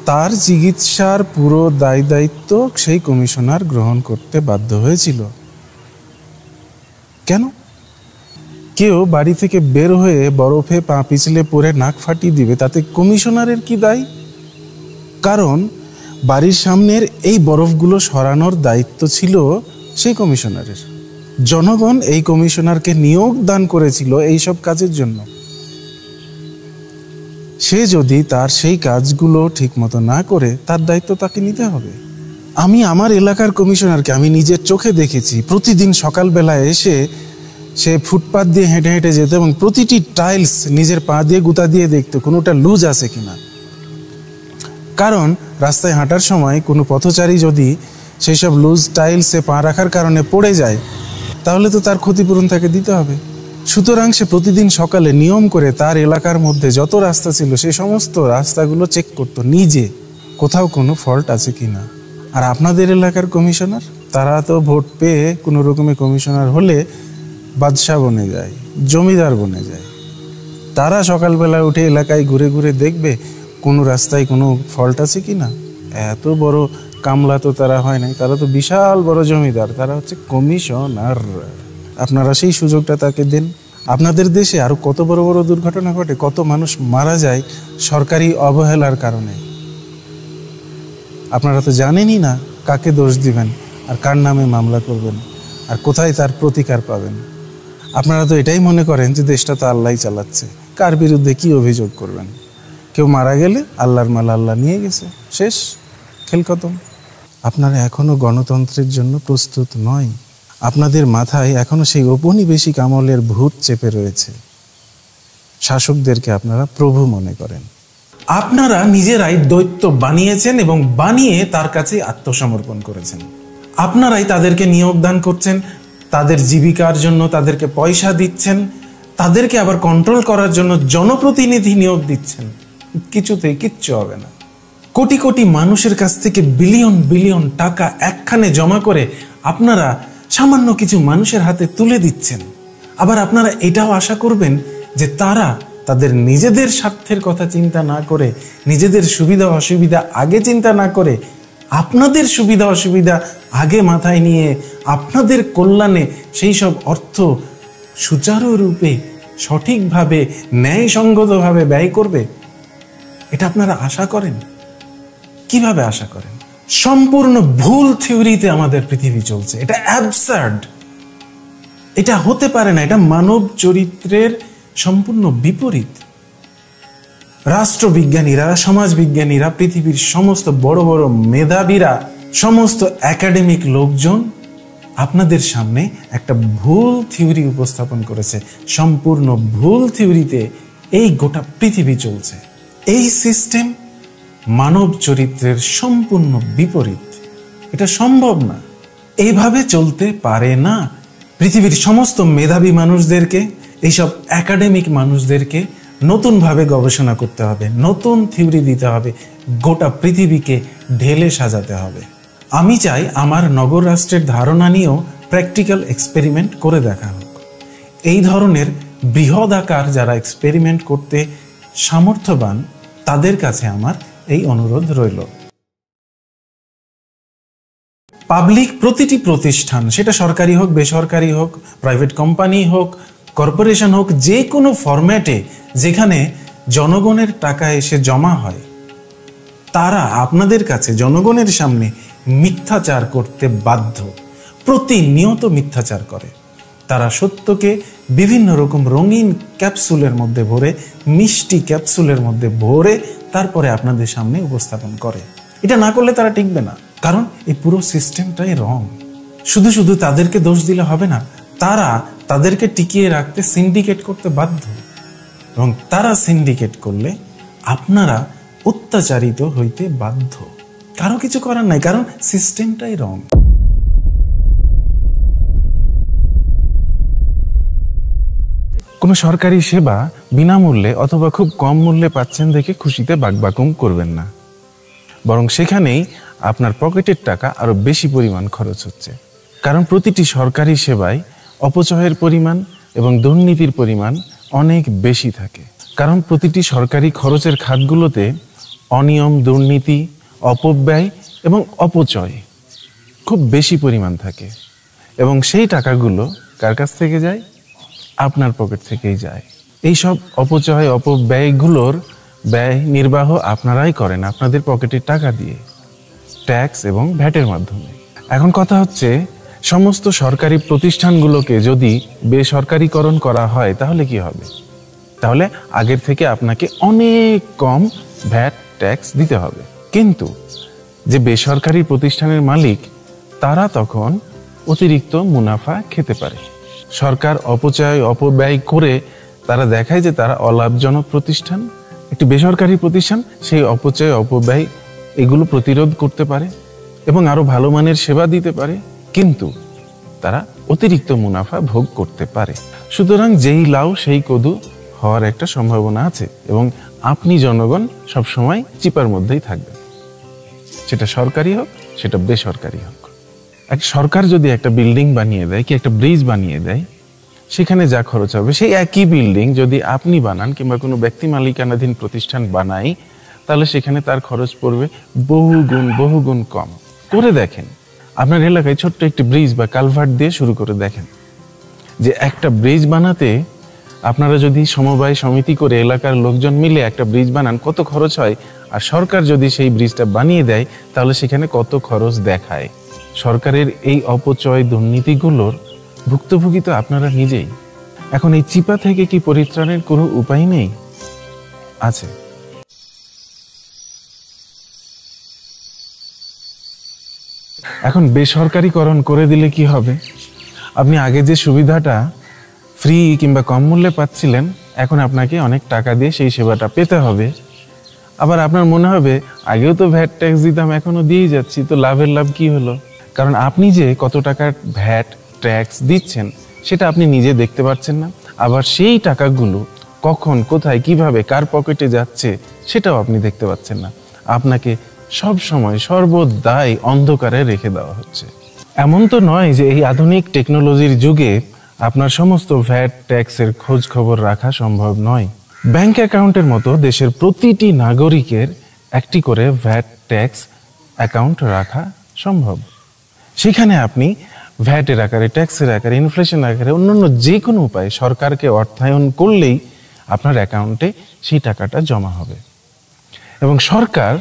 তার চিকিৎসার পুরো দায় দায়িত্ব সেই কমিশনার গ্রহণ করতে বাধ্য হয়েছিল। কেন? কেউ বাড়ি থেকে বের হয়ে বরফে পা পিছলে পড়ে নাক ফাটিয়ে দিবে, তাতে কমিশনারের কি দায়? কারণ বাড়ির সামনের এই বরফগুলো সরানোর দায়িত্ব ছিল সেই কমিশনারের। জনগণ এই কমিশনারকে নিয়োগ দান করেছিল এইসব কাজের জন্য। সে যদি তার সেই কাজগুলো ঠিক মতো না করে, তার দায়িত্ব তাকে নিতে হবে। আমি আমার এলাকার কমিশনারকে আমি নিজের চোখে দেখেছি, প্রতিদিন সকালবেলায় এসে সে ফুটপাথ দিয়ে হেঁটে হেঁটে যেত এবং প্রতিটি টাইলস নিজের পা দিয়ে গুঁতা দিয়ে দেখতো কোনোটা লুজ আছে কিনা। কারণ রাস্তায় হাঁটার সময় কোনো পথচারী যদি সেই সব লুজ টাইলসে পা রাখার কারণে পড়ে যায়, তাহলে তো তার ক্ষতিপূরণ তাকে দিতে হবে। সুতরাং সে প্রতিদিন সকালে নিয়ম করে তার এলাকার মধ্যে যত রাস্তা ছিল সেই সমস্ত রাস্তাগুলো চেক করতো নিজে, কোথাও কোনো ফল্ট আছে কিনা। আর আপনাদের এলাকার কমিশনার, তারা তো ভোট পেয়ে কোনো রকমের কমিশনার হলে বাদশাহ বনে যায়, জমিদার বনে যায়। তারা সকালবেলা উঠে এলাকায় ঘুরে ঘুরে দেখবে কোনো রাস্তায় কোনো ফল্ট আছে কি না? এত বড় কামলা তো তারা হয় নাই, তারা তো বিশাল বড় জমিদার, তারা হচ্ছে কমিশনার। আপনারা সেই সুযোগটা তাকে দেন। আপনাদের দেশে আরো কত বড় বড় দুর্ঘটনা ঘটে, কত মানুষ মারা যায় সরকারি অবহেলার কারণে। আপনারা তো জানেনই না কাকে দোষ দিবেন আর কার নামে মামলা করবেন আর কোথায় তার প্রতিকার পাবেন। আপনারা তো এটাই মনে করেন যে দেশটা তো আল্লাহই চালাচ্ছে, কার বিরুদ্ধে কি অভিযোগ করবেন? কেউ মারা গেলে আল্লাহর মাল আল্লাহ নিয়ে গেছে, শেষ, খেল খতম। আপনারা এখনো গণতন্ত্রের জন্য প্রস্তুত নয়। আপনাদের মাথায় এখনো সেই ঔপনিবেশিক আমলের ভূত চেপে রয়েছে। শাসকদেরকে আপনারা প্রভু মনে করেন। আপনারা নিজেরাই দৈত্য বানিয়েছেন এবং বানিয়ে তার কাছে আত্মসমর্পণ করেছেন। আপনারাই তাদেরকে নিয়োগ দান করছেন, তাদের জীবিকার জন্য তাদেরকে পয়সা দিচ্ছেন, তাদেরকে আবার কন্ট্রোল করার জন্য জনপ্রতিনিধি নিয়োগ দিচ্ছেন। কিছুতেই কিচ্ছু হবে না। কোটি কোটি মানুষের কাছ থেকে বিলিয়ন বিলিয়ন টাকা একখানে জমা করে আপনারা সামান্য কিছু মানুষের হাতে তুলে দিচ্ছেন। আবার আপনারা এটাও আশা করবেন যে তারা তাদের নিজেদের স্বার্থের কথা চিন্তা না করে, নিজেদের সুবিধা অসুবিধা আগে চিন্তা না করে, আপনাদের সুবিধা অসুবিধা আগে মাথায় নিয়ে আপনাদের কল্যাণে সেই সব অর্থ সুচারুরূপে সঠিকভাবে ন্যায়সঙ্গতভাবে ব্যয় করবে। এটা আপনারা আশা করেন? কিভাবে আশা করেন? সম্পূর্ণ ভুল থিওরিতে আমাদের পৃথিবী চলছে। এটা অ্যাবসার্ড, এটা হতে পারে না। এটা মানব চরিত্রের সম্পূর্ণ বিপরীত। রাষ্ট্রবিজ্ঞানীরা, সমাজবিজ্ঞানীরা, পৃথিবীর সমস্ত বড় বড় মেধাবীরা, সমস্ত একাডেমিক লোকজন আপনাদের সামনে একটা ভুল থিওরি উপস্থাপন করেছে। সম্পূর্ণ ভুল থিওরিতে এই গোটা পৃথিবী চলছে। এই সিস্টেম মানব চরিত্রের সম্পূর্ণ বিপরীত। এটা সম্ভব না, এইভাবে চলতে পারে না। পৃথিবীর সমস্ত মেধাবী মানুষদেরকে, এইসব একাডেমিক মানুষদেরকে নতুনভাবে গবেষণা করতে হবে, নতুন থিওরি দিতে হবে, গোটা পৃথিবীকে ঢেলে সাজাতে হবে। আমি চাই আমার নগর রাষ্ট্রের ধারণা নিয়েও প্র্যাকটিক্যাল এক্সপেরিমেন্ট করে দেখা হোক। এই ধরনের বৃহৎ আকার যারা এক্সপেরিমেন্ট করতে সামর্থ্যবান তাদের কাছে আমার এই অনুরোধ রইল। পাবলিক প্রতিটি প্রতিষ্ঠান, সেটা সরকারি হোক, বেসরকারি হোক, প্রাইভেট কোম্পানি হোক, কর্পোরেশন হোক, যে কোনো ফরম্যাটে যেখানে জনগণের টাকা এসে জমা হয়, তারা আপনাদের কাছে জনগণের সামনে মিথ্যাচার করতে বাধ্য। প্রতিনিয়ত মিথ্যাচার করে। তারা সত্যকে বিভিন্ন রকম রঙিন ক্যাপসুলের মধ্যে ভরে, মিষ্টি ক্যাপসুলের মধ্যে ভরে তারপরে আপনাদের সামনে উপস্থাপন করে। এটা না করলে তারা টিকবে না, কারণ এই পুরো সিস্টেমটাই রং। শুধু শুধু তাদেরকে দোষ দিলে হবে না, তারা তাদেরকে টিকিয়ে রাখতে সিন্ডিকেট করতে বাধ্য, এবং তারা সিন্ডিকেট করলে আপনারা অত্যাচারিত হইতে বাধ্য। কারো কিছু করার নাই, কারণ সিস্টেমটাই রং। কোনো সরকারি সেবা বিনামূল্যে অথবা খুব কম মূল্যে পাচ্ছেন দেখে খুশিতে বাকবাকুম করবেন না, বরং সেখানেই আপনার পকেটের টাকা আরো বেশি পরিমাণ খরচ হচ্ছে। কারণ প্রতিটি সরকারি সেবায় অপচয়ের পরিমাণ এবং দুর্নীতির পরিমাণ অনেক বেশি থাকে। কারণ প্রতিটি সরকারি খরচের খাতগুলোতে অনিয়ম, দুর্নীতি, অপব্যয় এবং অপচয় খুব বেশি পরিমাণ থাকে, এবং সেই টাকাগুলো কার কাছ থেকে যায়? আপনার পকেট থেকেই যায়। এই সব অপচয়, অপব্যয়গুলোর ব্যয় নির্বাহ আপনারাই করেন আপনাদের পকেটের টাকা দিয়ে, ট্যাক্স এবং ভ্যাটের মাধ্যমে। এখন কথা হচ্ছে, সমস্ত সরকারি প্রতিষ্ঠানগুলোকে যদি বেসরকারিকরণ করা হয় তাহলে কি হবে? তাহলে আগের থেকে আপনাকে অনেক কম ভ্যাট, ট্যাক্স দিতে হবে। কিন্তু যে বেসরকারি প্রতিষ্ঠানের মালিক, তারা তখন অতিরিক্ত মুনাফা খেতে পারে। সরকার অপচয়, অপব্যয় করে তারা দেখায় যে তারা অলাভজনক প্রতিষ্ঠান। একটি বেসরকারি প্রতিষ্ঠান সেই অপচয়, অপব্যয় এগুলো প্রতিরোধ করতে পারে এবং আরো ভালো মানের সেবা দিতে পারে, কিন্তু তারা অতিরিক্ত মুনাফা ভোগ করতে পারে। সুতরাং যেই লাউ সেই কদু হওয়ার একটা সম্ভাবনা আছে, এবং আপনি জনগণ সবসময় চিপার মধ্যেই থাকবেন, সেটা সরকারি হোক, সেটা বেসরকারি হোক। এক সরকার যদি একটা বিল্ডিং বানিয়ে দেয় কি একটা ব্রিজ বানিয়ে দেয়, সেখানে যা খরচ হবে সেই একই বিল্ডিং যদি আপনি বানান কিংবা কোনো ব্যক্তি মালিকানাধীন প্রতিষ্ঠান বানায়, তাহলে সেখানে তার খরচ পড়বে বহুগুণ কম। করে দেখেন, আপনার এলাকায় ছোট্ট একটি ব্রিজ বা কালভার্ট দিয়ে শুরু করে দেখেন যে একটা ব্রিজ বানাতে আপনারা যদি সমবায় সমিতি করে এলাকার লোকজন মিলে একটা ব্রিজ বানান কত খরচ হয়, আর সরকার যদি সেই ব্রিজটা বানিয়ে দেয় তাহলে সেখানে কত খরচ দেখায়। সরকারের এই অপচয় দুর্নীতিগুলোর ভুক্তভোগী তো আপনারা নিজেই। এখন এই চিপা থেকে কি পরিত্রাণের কোনো উপায় নেই? আছে। এখন বেসরকারিকরণ করে দিলে কি হবে? আপনি আগে যে সুবিধাটা ফ্রি কিংবা কম মূল্যে পাচ্ছিলেন, এখন আপনাকে অনেক টাকা দিয়ে সেই সেবাটা পেতে হবে। আবার আপনার মনে হবে আগেও তো ভ্যাট ট্যাক্স দিতাম, এখনো দিয়েই যাচ্ছি, তো লাভের লাভ কি হলো? কারণ আপনি যে কত টাকার ভ্যাট ট্যাক্স দিচ্ছেন সেটা আপনি নিজে দেখতে পাচ্ছেন না। আবার সেই টাকাগুলো কখন, কোথায়, কিভাবে, কার পকেটে যাচ্ছে সেটাও আপনি দেখতে পাচ্ছেন না। আপনাকে সব সময় সর্বদাই অন্ধকারে রেখে দেওয়া হচ্ছে। এমন তো নয় যে এই আধুনিক টেকনোলজির যুগে আপনার সমস্ত ভ্যাট ট্যাক্সের খোঁজ খবর রাখা সম্ভব নয়। ব্যাংক অ্যাকাউন্টের মতো দেশের প্রতিটি নাগরিকের একটি করে ভ্যাট ট্যাক্স অ্যাকাউন্ট রাখা সম্ভব। সেখানে আপনি ভ্যাটের আকারে, ট্যাক্সের আকারে, ইনফ্লেশন আকারে, অন্যান্য যে কোনো উপায়ে সরকারকে অর্থায়ন করলেই আপনার অ্যাকাউন্টে সেই টাকাটা জমা হবে। এবং সরকার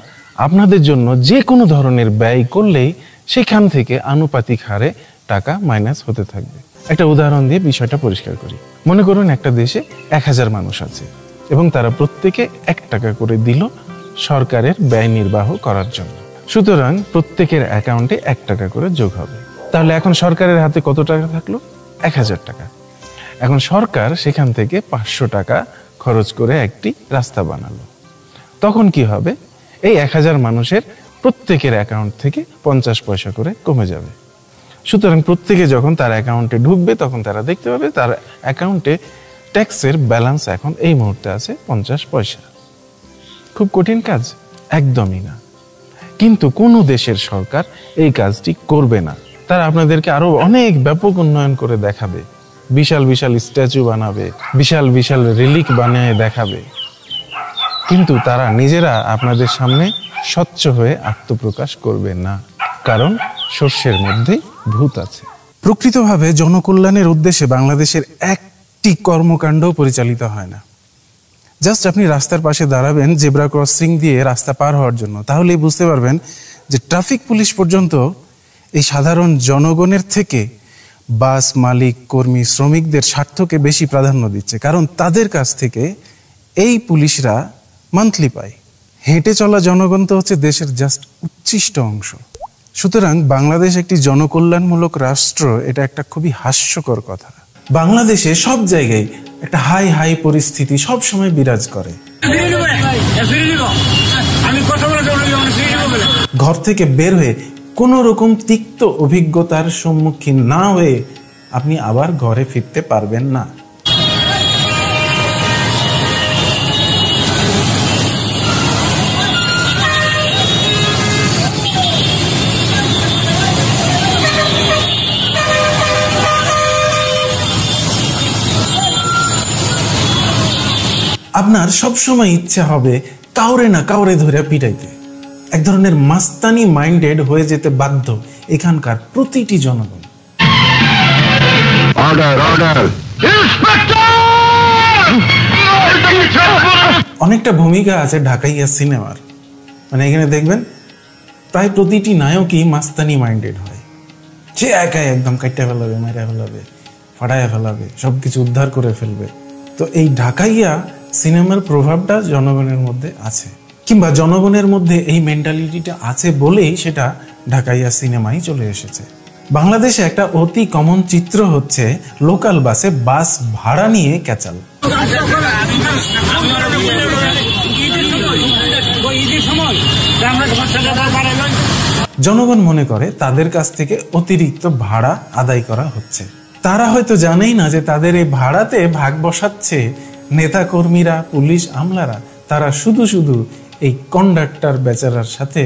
আপনাদের জন্য যে কোনো ধরনের ব্যয় করলেই সেখান থেকে আনুপাতিক হারে টাকা মাইনাস হতে থাকবে। একটা উদাহরণ দিয়ে বিষয়টা পরিষ্কার করি। মনে করুন একটা দেশে 1000 মানুষ আছে এবং তারা প্রত্যেকে 1 টাকা করে দিল সরকারের ব্যয় নির্বাহ করার জন্য। সুতরাং প্রত্যেকের অ্যাকাউন্টে 1 টাকা করে যোগ হবে। তাহলে এখন সরকারের হাতে কত টাকা থাকলো? 1000 টাকা। এখন সরকার সেখান থেকে 500 টাকা খরচ করে একটি রাস্তা বানালো। তখন কি হবে? এই 1000 মানুষের প্রত্যেকের অ্যাকাউন্ট থেকে 50 পয়সা করে কমে যাবে। সুতরাং প্রত্যেকে যখন তার অ্যাকাউন্টে ঢুকবে তখন তারা দেখতে পাবে তার অ্যাকাউন্টে ট্যাক্সের ব্যালেন্স এখন এই মুহূর্তে আছে 50 পয়সা। খুব কঠিন কাজ? একদমই না। কিন্তু কোনো দেশের সরকার এই কাজটি করবে না। তারা আপনাদেরকে আরো অনেক ব্যাপক উন্নয়ন করে দেখাবে, বিশাল বিশাল স্ট্যাচু বানাবে, বিশাল বিশাল রিলিক বানিয়ে দেখাবে, কিন্তু তারা নিজেরা আপনাদের সামনে স্বচ্ছ হয়ে আত্মপ্রকাশ করবে না, কারণ শস্যের মধ্যে ভূত আছে। প্রকৃতভাবে জনকল্যাণের উদ্দেশ্যে বাংলাদেশের একটি কর্মকাণ্ড পরিচালিত হয় না। জাস্ট আপনি রাস্তার পাশে দাঁড়াবেন জেব্রা ক্রসিং দিয়ে রাস্তা পার হওয়ার জন্য, তাহলেই বুঝতে পারবেন যে ট্রাফিক পুলিশ পর্যন্ত এই সাধারণ জনগণের থেকে বাস মালিক, কর্মী, শ্রমিকদের স্বার্থকে বেশি প্রাধান্য দিচ্ছে, কারণ তাদের কাছ থেকে এই পুলিশরা মান্থলি পায়। হেঁটে চলা জনগণ তো হচ্ছে দেশের জাস্ট উচ্ছিষ্ট অংশ। সুতরাং বাংলাদেশ একটি জনকল্যাণমূলক রাষ্ট্র, এটা একটা খুবই হাস্যকর কথা। বাংলাদেশে সব জায়গায় একটা হাই হাই পরিস্থিতি সব সময় বিরাজ করে। ঘর থেকে বের হয়ে কোন রকম তিক্ত অভিজ্ঞতার সম্মুখীন না হয়ে আপনি আবার ঘরে ফিরতে পারবেন না। আপনার সবসময় ইচ্ছা হবে কাউরে না কাউরে ধরে পিটাইতে। এক ধরনের মাস্তানি মাইন্ডেড হয়ে যেতে বাধ্য এখানকার প্রতিটি জনগণ। অনেকটা ভূমিকা আছে ঢাকাইয়া সিনেমার। মানে এখানে দেখবেন প্রায় প্রতিটি নায়কই মাস্তানি মাইন্ডেড হয়। সে একাই একদম কাইটা ফেলাবে, মাইরা ফেলাবে, ফাটাইয়া ফেলাবে, সবকিছু উদ্ধার করে ফেলবে। তো এই ঢাকাইয়া সিনেমার প্রভাবটা জনগণের মধ্যে আছে, কিংবা জনগণের মধ্যে এই মেন্টালিটিটা আছে বলেই সেটা ঢাকাইয়া সিনেমায় চলে এসেছে। বাংলাদেশে একটা অতি কমন চিত্র হচ্ছে লোকাল বাসে বাস ভাড়া নিয়ে ক্যাচাল। জনগণ মনে করে তাদের কাছ থেকে অতিরিক্ত ভাড়া আদায় করা হচ্ছে। তারা হয়তো জানেই না যে তাদের এই ভাড়াতে ভাগ বসাচ্ছে নেতা কর্মীরা, পুলিশ, আমলারা। তারা শুধু শুধু এই কন্ডাক্টর বেচারার সাথে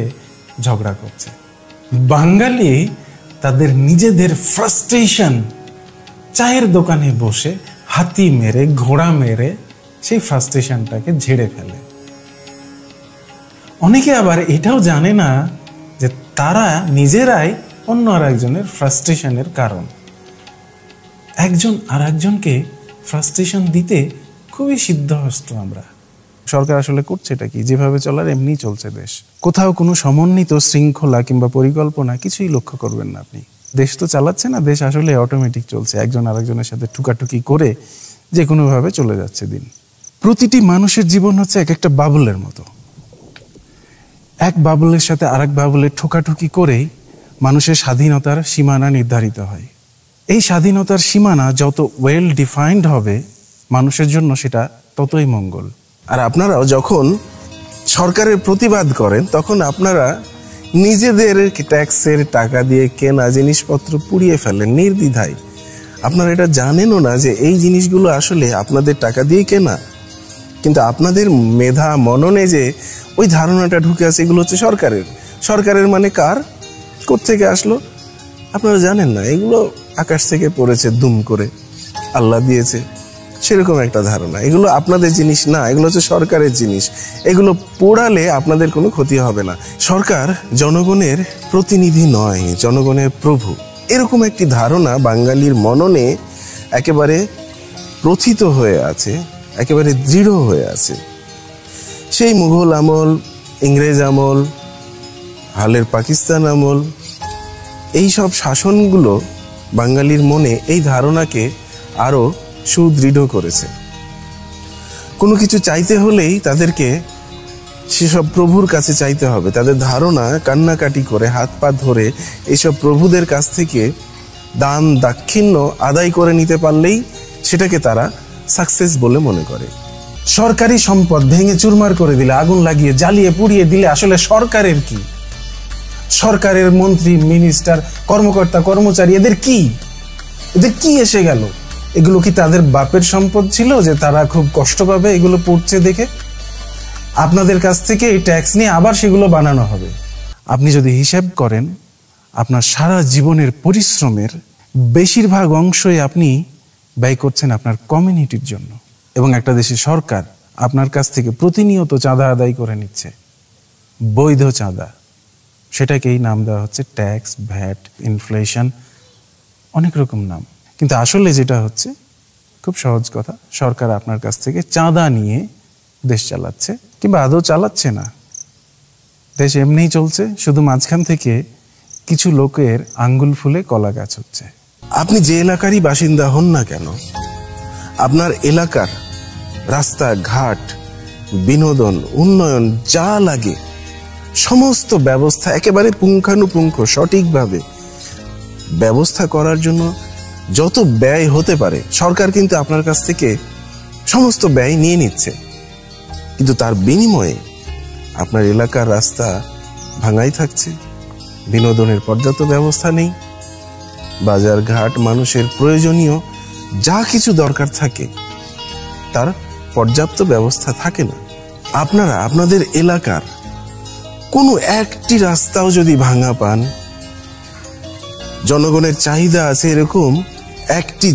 ঝগড়া করছে। বাঙালি তাদের নিজেদের ফ্রাস্ট্রেশন চায়ের দোকানে বসে হাতি মেরে, ঘোড়া মেরে সেই ফ্রাস্ট্রেশনটাকে ঝেড়ে ফেলে। অনেকে আবার এটাও জানে না যে তারা নিজেরাই অন্য আর একজনের ফ্রাস্ট্রেশনের কারণ। একজন আর একজনকে ফ্রাস্ট্রেশন দিতে খুবই সিদ্ধহস্ত আমরা। সরকার আসলে করছে এটা কি? যেভাবে চলার এমনি চলছে দেশ। কোথাও কোনো সমন্বিত শৃঙ্খলা কিংবা পরিকল্পনা কিছুই লক্ষ্য করবেন না আপনি। দেশ তো চালাচ্ছে না, দেশ আসলে অটোমেটিক চলছে, একজন আরেকজনের সাথে টুকাটুকি করে যে কোনোভাবে চলে যাচ্ছে দিন। প্রতিটি মানুষের জীবন হচ্ছে এক একটা বাবুলের মতো। এক বাবুলের সাথে আরেক বাবুলের ঠোকাঠুকি করেই মানুষের স্বাধীনতার সীমানা নির্ধারিত হয়। এই স্বাধীনতার সীমানা যত ওয়েল ডিফাইন্ড হবে মানুষের জন্য সেটা ততই মঙ্গল। আর আপনারাও যখন সরকারের প্রতিবাদ করেন তখন আপনারা নিজেদের ট্যাক্সের টাকা দিয়ে কেনা জিনিসপত্র পুড়িয়ে ফেলেন নির্দ্বিধায়। আপনারা এটা জানেনও না যে এই জিনিসগুলো আসলে আপনাদের টাকা দিয়ে কেনা, কিন্তু আপনাদের মেধা মননে যে ওই ধারণাটা ঢুকে আছে এগুলো হচ্ছে সরকারের। সরকারের মানে কার, কোত্থেকে আসলো আপনারা জানেন না। এগুলো আকাশ থেকে পড়েছে দুম করে, আল্লাহ দিয়েছে, সেরকম একটা ধারণা। এগুলো আপনাদের জিনিস না, এগুলো হচ্ছে সরকারের জিনিস। এগুলো পোড়ালে আপনাদের কোনো ক্ষতি হবে না। সরকার জনগণের প্রতিনিধি নয়, জনগণের প্রভু, এরকম একটি ধারণা বাঙালির মননে একেবারে প্রথিত হয়ে আছে, একেবারে দৃঢ় হয়ে আছে। সেই মুঘল আমল, ইংরেজ আমল, হালের পাকিস্তান আমল, এই সব শাসনগুলো বাঙালির মনে এই ধারণাকে আরো সুদৃঢ় করেছে। কোনো কিছু চাইতে হলেই তাদেরকে সেসব প্রভুর কাছে চাইতে হবে। তাদের ধারণা কান্নাকাটি করে হাত পা ধরে এইসব প্রভুদের কাছ থেকে দান দাক্ষিণ্য আদায় করে নিতে পারলেই সেটাকে তারা সাকসেস বলে মনে করে। সরকারি সম্পদ ভেঙে চুরমার করে দিলে, আগুন লাগিয়ে জ্বালিয়ে পুড়িয়ে দিলে আসলে সরকারের কি? সরকারের মন্ত্রী, মিনিস্টার, কর্মকর্তা, কর্মচারী এদের কি? এদের কি এসে গেল? এগুলো কি তাদের বাপের সম্পদ ছিল যে তারা খুব কষ্ট পাবে এগুলো পড়ছে দেখে? আপনাদের কাছ থেকে এই ট্যাক্স নিয়ে আবার সেগুলো বানানো হবে। আপনি যদি হিসাব করেন আপনার সারা জীবনের পরিশ্রমের বেশিরভাগ অংশই আপনি ব্যয় করছেন আপনার কমিউনিটির জন্য, এবং একটা দেশের সরকার আপনার কাছ থেকে প্রতিনিয়ত চাঁদা আদায় করে নিচ্ছে, বৈধ চাঁদা। সেটাকেই নাম দেওয়া হচ্ছে ট্যাক্স, ভ্যাট, ইনফ্লেশন, অনেক রকম নাম। কিন্তু আসলে যেটা হচ্ছে খুব সহজ কথা, সরকার আপনার কাছ থেকে চাঁদা নিয়ে দেশ চালাচ্ছে, কিংবা আদৌ চালাচ্ছে না। দেশ এমনিই চলছে, শুধু মাঝখান থেকে কিছু লোকের আঙ্গুল ফুলে কলা গাছ হচ্ছে। আপনি যে এলাকারই বাসিন্দা হন না কেন, আপনার এলাকার রাস্তা ঘাট, বিনোদন, উন্নয়ন যা লাগে সমস্ত ব্যবস্থা একেবারে পুঙ্খানুপুঙ্খ সঠিকভাবে ব্যবস্থা করার জন্য যত ব্যয় হতে পারে সরকার কিন্তু আপনার কাছ থেকে সমস্ত ব্যয় নিয়ে নিচ্ছে। কিন্তু তার বিনিময়ে আপনার এলাকার রাস্তা ভাঙাই থাকছে, বিনোদনের পর্যাপ্ত ব্যবস্থা নেই, বাজার ঘাট, মানুষের প্রয়োজনীয় যা কিছু দরকার থাকে তার পর্যাপ্ত ব্যবস্থা থাকে না। আপনারা আপনাদের এলাকার কোনো একটি রাস্তাও যদি ভাঙা পান, জনগণের চাহিদা আছে এরকম একটি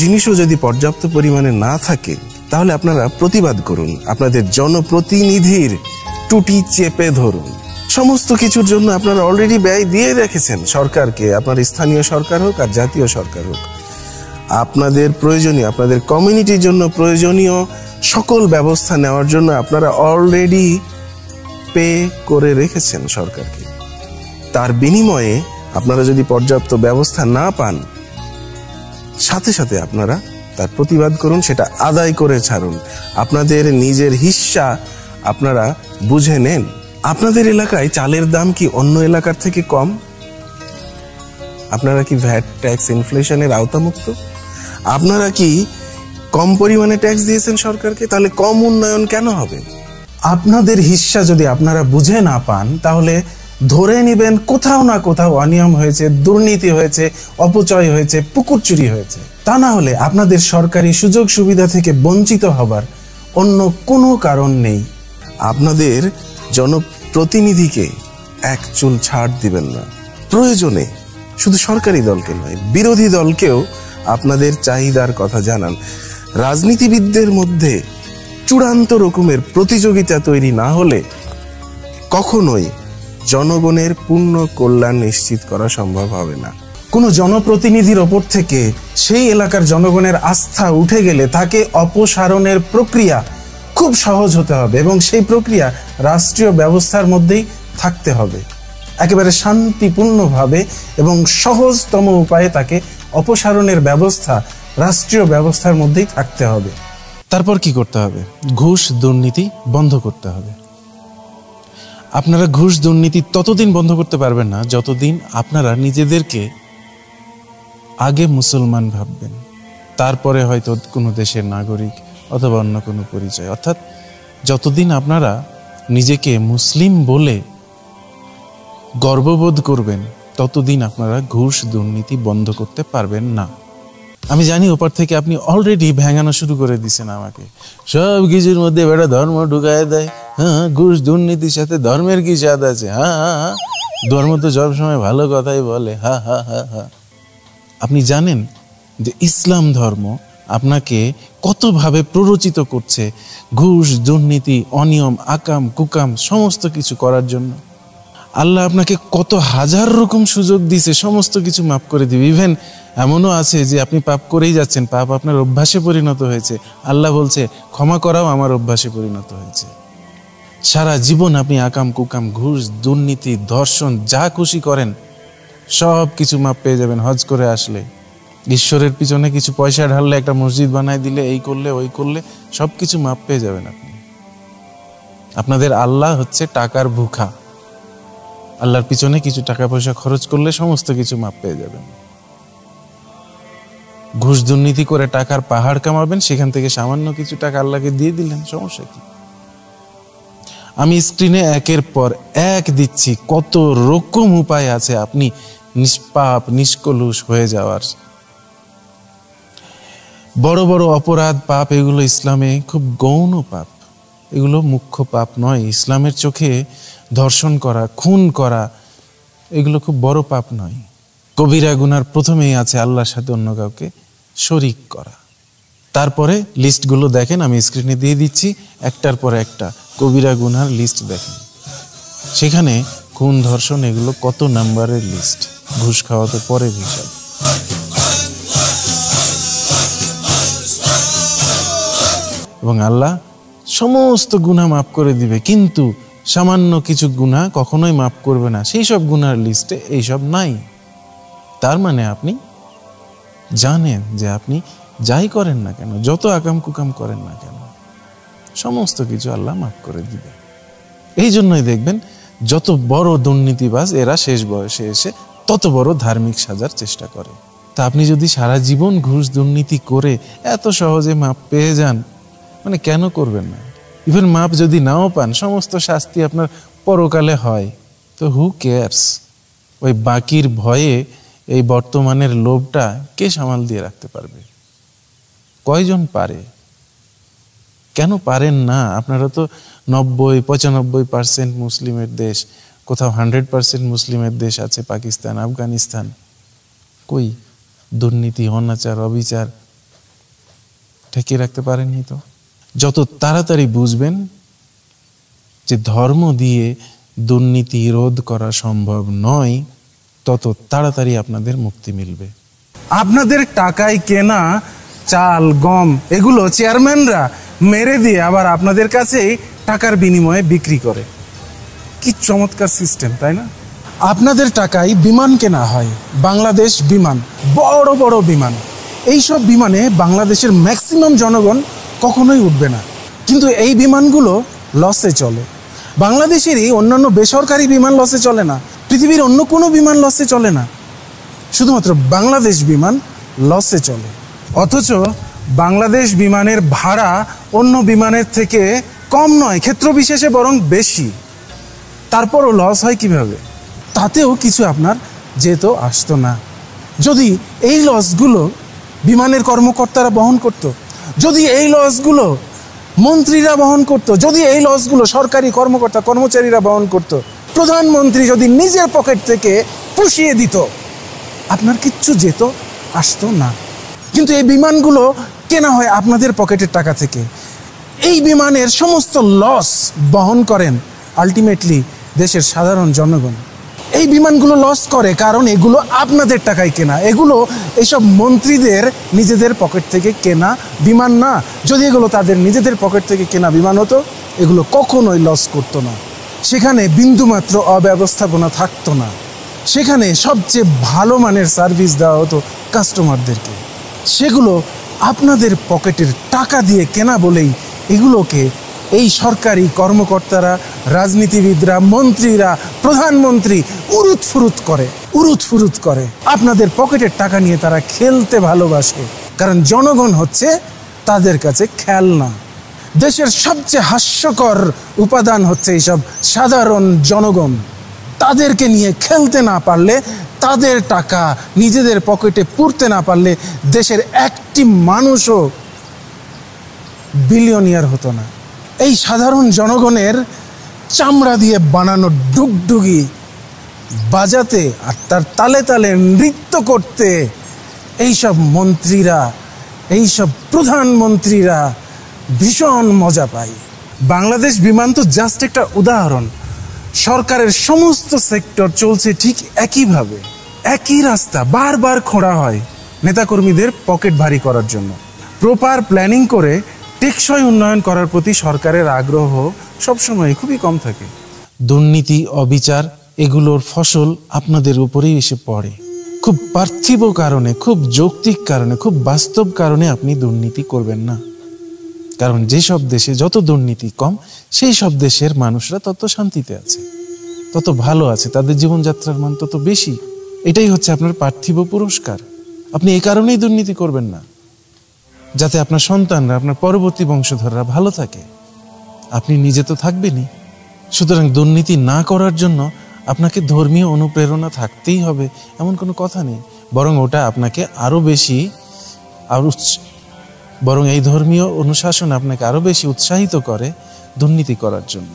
জিনিসও যদি পর্যাপ্ত পরিমাণে না থাকে, তাহলে আপনারা প্রতিবাদ করুন, আপনাদের জনপ্রতিনিধির টুটি চেপে ধরুন। সমস্ত কিছুর জন্য আপনারা অলরেডি ব্যয় দিয়ে রেখেছেন সরকারকে, আপনার স্থানীয় সরকার হোক আর জাতীয় সরকার হোক। আপনাদের প্রয়োজনীয়, আপনাদের কমিউনিটির জন্য প্রয়োজনীয় সকল ব্যবস্থা নেওয়ার জন্য আপনারা অলরেডি পে করে রেখেছেন সরকারকে। তার বিনিময়ে আপনারা যদি পর্যাপ্ত ব্যবস্থা না পান, সাথে সাথে আপনারা তার প্রতিবাদ করুন, সেটা আদায় করে ছাড়ুন। আপনাদের নিজের হিস্সা আপনারা বুঝে নেন। আপনাদের এলাকায় চালের দাম কি অন্য এলাকার থেকে কম? আপনারা কি ভ্যাট, ট্যাক্স, ইনফ্লেশনের আওতামুক্ত? আপনারা কি কম পরিমাণে ট্যাক্স দিয়েছেন সরকারকে? তাহলে কম উন্নয়ন কেন হবে? আপনাদের হিস্সা যদি আপনারা বুঝে না পান, তাহলে ধরে নেবেন কোথাও না কোথাও অনিয়ম হয়েছে, দুর্নীতি হয়েছে, অপচয় হয়েছে, পুকুর চুরি হয়েছে। তা না হলে আপনাদের সরকারি সুযোগ সুবিধা থেকে বঞ্চিত হবার অন্য কোনো কারণ নেই। আপনাদের জনপ্রতিনিধিকে এক চুল ছাড় দিবেন না। প্রয়োজনে শুধু সরকারি দলকে নয়, বিরোধী দলকেও আপনাদের চাহিদার কথা জানান। রাজনীতিবিদদের মধ্যে চূড়ান্ত রকমের প্রতিযোগিতা তৈরি না হলে কখনোই জনগণের পূর্ণ কল্যাণ নিশ্চিত করা সম্ভব হবে না। কোনো জনপ্রতিনিধির ওপর থেকে সেই এলাকার জনগণের আস্থা উঠে গেলে তাকে অপসারণের প্রক্রিয়া খুব সহজ হতে হবে এবং সেই প্রক্রিয়া রাষ্ট্রীয় ব্যবস্থার মধ্যেই থাকতে হবে। একেবারে শান্তিপূর্ণভাবে এবং সহজতম উপায়ে তাকে অপসারণের ব্যবস্থা রাষ্ট্রীয় ব্যবস্থার মধ্যেই থাকতে হবে। তারপর কি করতে হবে? ঘুষ দুর্নীতি বন্ধ করতে হবে। আপনারা ঘুষ দুর্নীতি ততদিন বন্ধ করতে পারবেন না যতদিন আপনারা নিজেদেরকে আগে মুসলমান ভাববেন, তারপরে হয়তো কোনো দেশের নাগরিক অথবা অন্য কোনো পরিচয়। অর্থাৎ যতদিন আপনারা নিজেকে মুসলিম বলে গর্ববোধ করবেন ততদিন আপনারা ঘুষ দুর্নীতি বন্ধ করতে পারবেন না। আমি জানি ওপার থেকে আপনি অলরেডি ভেঙানো শুরু করে দিচ্ছেন আমাকে, সব কিছুর মধ্যে বেটা ধর্ম ঢুকায় দেয়। হ্যাঁ, ঘুষ দুর্নীতির সাথে ধর্মের কি স্বাদ আছে? হ্যাঁ হ্যাঁ, ধর্ম তো সবসময় ভালো কথাই বলে। হা হা হা হা। আপনি জানেন যে ইসলাম ধর্ম আপনাকে কতভাবে প্ররোচিত করছে ঘুষ দুর্নীতি অনিয়ম আকাম কুকাম সমস্ত কিছু করার জন্য। আল্লাহ আপনাকে কত হাজার রকম সুযোগ দিয়েছে সমস্ত কিছু মাফ করে দিবে। ইভেন এমনও আছে যে আপনি পাপ করেই যাচ্ছেন, পাপ আপনার অভ্যাসে পরিণত হয়েছে, আল্লাহ বলছে ক্ষমা করাও আমার অভ্যাসে পরিণত হয়েছে। সারা জীবন আপনি আকাম কুকাম ঘুষ দুর্নীতি ধর্ষণ যা খুশি করেন সব কিছু মাপ পেয়ে যাবেন। হজ করে আসলে ঈশ্বরের পিছনে কিছু পয়সা ঢাললে, একটা মসজিদ বানায় দিলে, এই করলে ওই করলে সব কিছু মাপ পেয়ে যাবেন আপনি। আপনাদের আল্লাহ হচ্ছে টাকার ভুখা। আল্লাহর পিছনে কিছু টাকা পয়সা খরচ করলে সমস্ত কিছু মাপ পেয়ে যাবেন। ঘুষ দুর্নীতি করে টাকার পাহাড় কামাবেন, সেখান থেকে সামান্য কিছু টাকা আল্লাহকে দিয়ে দিলেন, সমস্যা কি? আমি স্ক্রিনে একের পর এক দিচ্ছি কত রকম উপায় আছে আপনি নিষ্পাপ নিষ্কলুষ হয়ে যাওয়ার। বড় বড় অপরাধ পাপ এগুলো ইসলামে খুব গৌণ পাপ, এগুলো মুখ্য পাপ নয়। ইসলামের চোখে ধর্ষণ করা খুন করা এগুলো খুব বড় পাপ নয়। কবিরা গুনার প্রথমেই আছে আল্লাহর সাথে অন্য কাউকে শরীক করা। তারপরে লিস্টগুলো দেখেন, আমি স্ক্রিনে দিয়ে দিচ্ছি, একটার পর একটা কবিরা গুনার লিস্ট দেখেন। সেখানে খুন ধর্ষণ এগুলো কত নাম্বারের লিস্ট, ঘুষ খাওয়া তো পরের হিসাব। এবং আল্লাহ সমস্ত গুনাহ মাফ করে দিবে, কিন্তু সামান্য কিছু গুনাহ কখনোই মাফ করবে না। সেই সব গুনার লিস্টে এইসব নাই। তার মানে আপনি জানেন যে আপনি যাই করেন না কেন, যত আকাম কুকাম করেন না কেন, সমস্ত কিছু আল্লাহ মাফ করে দিবে। এই জন্যই দেখবেন যত বড় দুর্নীতিবাজ এরা শেষ বয়সে এসে তত বড় ধার্মিক সাজার চেষ্টা করে। তা আপনি যদি সারা জীবন ঘুষ দুর্নীতি করে এত সহজে মাপ পেয়ে যান, মানে কেন করবেন না? ইভেন মাপ যদি নাও পান, সমস্ত শাস্তি আপনার পরকালে হয়, তো হু কেয়ারস? ওই বাকির ভয়ে এই বর্তমানের লোভটা কে সামাল দিয়ে রাখতে পারবে? কয়জন পারে? কেন পারেন না? আপনারা তো 90-95% মুসলিমের দেশ, কোথাও 100% মুসলিমের দেশ আছে, পাকিস্তান আফগানিস্তান। কই দুর্নীতি অনাচার অবিচার ঠেকিয়ে রাখতে পারেননি তো। যত তাড়াতাড়ি বুঝবেন যে ধর্ম দিয়ে দুর্নীতি রোধ করা সম্ভব নয়, তত তাড়াতাড়ি আপনাদের মুক্তি মিলবে। আপনাদের টাকায় কেনা চাল গম এগুলো চেয়ারম্যানরা মেরে দিয়ে আবার আপনাদের কাছেই টাকার বিনিময়ে বিক্রি করে। কি চমৎকার সিস্টেম, তাই না? আপনাদের টাকায় বিমান কেনা হয়, বাংলাদেশ বিমান, বড় বড় বিমান। এইসব বিমানে বাংলাদেশের ম্যাক্সিমাম জনগণ কখনোই উঠবে না, কিন্তু এই বিমানগুলো লসে চলে। বাংলাদেশেরই অন্যান্য বেসরকারি বিমান লসে চলে না, পৃথিবীর অন্য কোনো বিমান লসে চলে না, শুধুমাত্র বাংলাদেশ বিমান লসে চলে। অথচ বাংলাদেশ বিমানের ভাড়া অন্য বিমানের থেকে কম নয়, ক্ষেত্র বিশেষে বরং বেশি। তারপরও লস হয় কিভাবে? তাতেও কিছু আপনার যেত আসতো না। যদি এই লসগুলো বিমানের কর্মকর্তারা বহন করত, যদি এই লসগুলো মন্ত্রীরা বহন করত, যদি এই লসগুলো সরকারি কর্মকর্তা কর্মচারীরা বহন করত, প্রধানমন্ত্রী যদি নিজের পকেট থেকে পুষিয়ে দিত, আপনার কিচ্ছু যেত আসতো না। কিন্তু এই বিমানগুলো কেনা হয় আপনাদের পকেটের টাকা থেকে। এই বিমানের সমস্ত লস বহন করেন আলটিমেটলি দেশের সাধারণ জনগণ। এই বিমানগুলো লস করে কারণ এগুলো আপনাদের টাকায় কেনা, এগুলো এইসব মন্ত্রীদের নিজেদের পকেট থেকে কেনা বিমান না। যদি এগুলো তাদের নিজেদের পকেট থেকে কেনা বিমান হতো, এগুলো কখনোই লস করতো না, সেখানে বিন্দুমাত্র অব্যবস্থাপনা থাকতো না, সেখানে সবচেয়ে ভালো মানের সার্ভিস দেওয়া হতো কাস্টমারদেরকে। সেগুলো আপনাদের পকেটের টাকা দিয়ে কেনা বলেই এগুলোকে এই সরকারি কর্মকর্তারা, রাজনীতিবিদরা, মন্ত্রীরা, প্রধানমন্ত্রী উরুৎফুরুত করে। আপনাদের পকেটের টাকা নিয়ে তারা খেলতে ভালোবাসে, কারণ জনগণ হচ্ছে তাদের কাছে খেলনা। দেশের সবচেয়ে হাস্যকর উপাদান হচ্ছে এইসব সাধারণ জনগণ। তাদেরকে নিয়ে খেলতে না পারলে, তাদের টাকা নিজেদের পকেটে পুরতে না পারলে দেশের একটি মানুষও বিলিয়নিয়ার হতো না। এই সাধারণ জনগণের চামড়া দিয়ে বানানো ডুগডুগি বাজাতে আর তার তালে তালে নৃত্য করতে এইসব মন্ত্রীরা, এইসব প্রধানমন্ত্রীরা ভীষণ মজা পায়। বাংলাদেশ বিমান তো জাস্ট একটা উদাহরণ। সরকারের সমস্ত সেক্টর চলছে ঠিক একইভাবে। একই রাস্তা বারবার খোঁড়া হয় নেতাকর্মীদের পকেট ভারী করার জন্য। প্রপার প্ল্যানিং করে টেকসই উন্নয়ন করার প্রতি সরকারের আগ্রহ সবসময় খুবই কম থাকে। দুর্নীতি, অবিচার এগুলোর ফসল আপনাদের উপরেই এসে পড়ে। খুব পার্থিব কারণে, খুব যৌক্তিক কারণে, খুব বাস্তব কারণে আপনি দুর্নীতি করবেন না। কারণ যেসব দেশে যত দুর্নীতি কম, সেই সব দেশের মানুষরা তত শান্তিতে আছে, তত ভালো আছে, তাদের জীবনযাত্রার মান তত বেশি। এটাই হচ্ছে আপনার পার্থিব পুরস্কার। আপনি এই কারণেই দুর্নীতি করবেন না, যাতে আপনার সন্তানরা, আপনার পরবর্তী বংশধররা ভালো থাকে। আপনি নিজে তো থাকবেনই। সুতরাং দুর্নীতি না করার জন্য আপনাকে ধর্মীয় অনুপ্রেরণা থাকতেই হবে এমন কোনো কথা নেই, বরং ওটা আপনাকে আরো বেশি, বরং এই ধর্মীয় অনুশাসন আপনাকে আরো বেশি উৎসাহিত করে দুর্নীতি করার জন্য।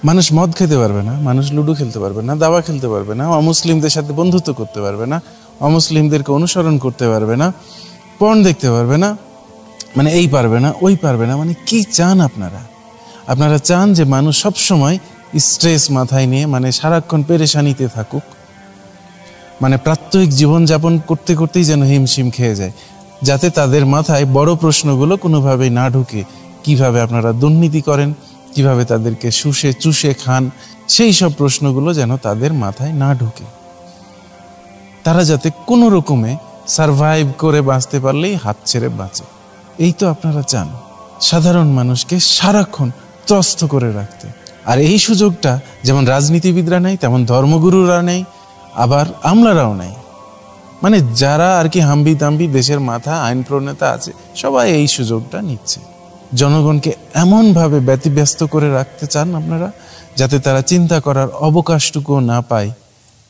মানুষ মদ খেতে পারবে না, মানুষ লুডো খেলতে পারবে না, দাবা খেলতে পারবে না, অমুসলিমদের সাথে বন্ধুত্ব করতে পারবে না, অমুসলিমদেরকে অনুসরণ করতে পারবে না, পর্ন দেখতে পারবে না, মানে এই পারবে না, ওই পারবে না। মানে কি চান আপনারা? আপনারা চান যে মানুষ সবসময় স্ট্রেস মাথায় নিয়ে, মানে সারাক্ষণ পেরেশানিতে থাকুক, মানে প্রাত্যহিক জীবনযাপন করতে করতেই যেন হিমশিম খেয়ে যায়, যাতে তাদের মাথায় বড় প্রশ্নগুলো কোনোভাবেই না ঢুকে। কিভাবে আপনারা দুর্নীতি করেন, কিভাবে তাদেরকে শুষে চুষে খান, সেই সব প্রশ্নগুলো যেন তাদের মাথায় না ঢুকে। তারা যাতে কোনো রকমে সারভাইভ করে বাঁচতে পারলেই হাত ছেড়ে বাঁচে। এই তো আপনারা চান, সাধারণ মানুষকে সারাক্ষণ ত্রস্ত করে রাখতে। আর এই সুযোগটা যেমন রাজনীতিবিদরা নেই, তেমন ধর্মগুরুরা নেই, আবার আমলারাও নেই। মানে যারা আর কি হাম্বি তাম্বি দেশের মাথা, আইন প্রণেতা আছে, সবাই এই সুযোগটা নিচ্ছে। জনগণকে এমনভাবে ব্যতিব্যস্ত করে রাখতে চান আপনারা, যাতে তারা চিন্তা করার অবকাশটুকুও না পায়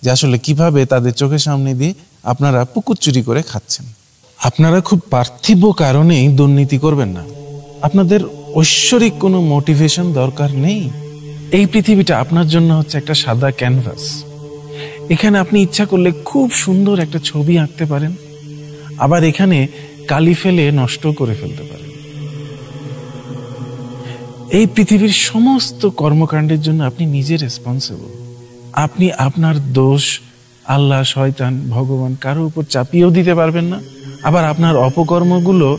যে আসলে কিভাবে তাদের চোখের সামনে দিয়ে আপনারা পুকুর চুরি করে খাচ্ছেন। আপনারা খুব পার্থিব কারণেই দুর্নীতি করবেন না। আপনাদের ঐশ্বরিক কোনো মোটিভেশন দরকার নেই। এই পৃথিবীটা আপনার জন্য হচ্ছে একটা সাদা ক্যানভাস। এখানে আপনি ইচ্ছা করলে খুব সুন্দর একটা ছবি আঁকতে পারেন, আবার এখানে কালি ফেলে নষ্ট করে ফেলতে পারেন। এই পৃথিবীর সমস্ত কর্মকাণ্ডের জন্য আপনি নিজে রেসপন্সিবল। আপনি আপনার দোষ আল্লাহ, শয়তান, ভগবান কারো উপর চাপিয়েও দিতে পারবেন না, আবার আপনার অপকর্মগুলো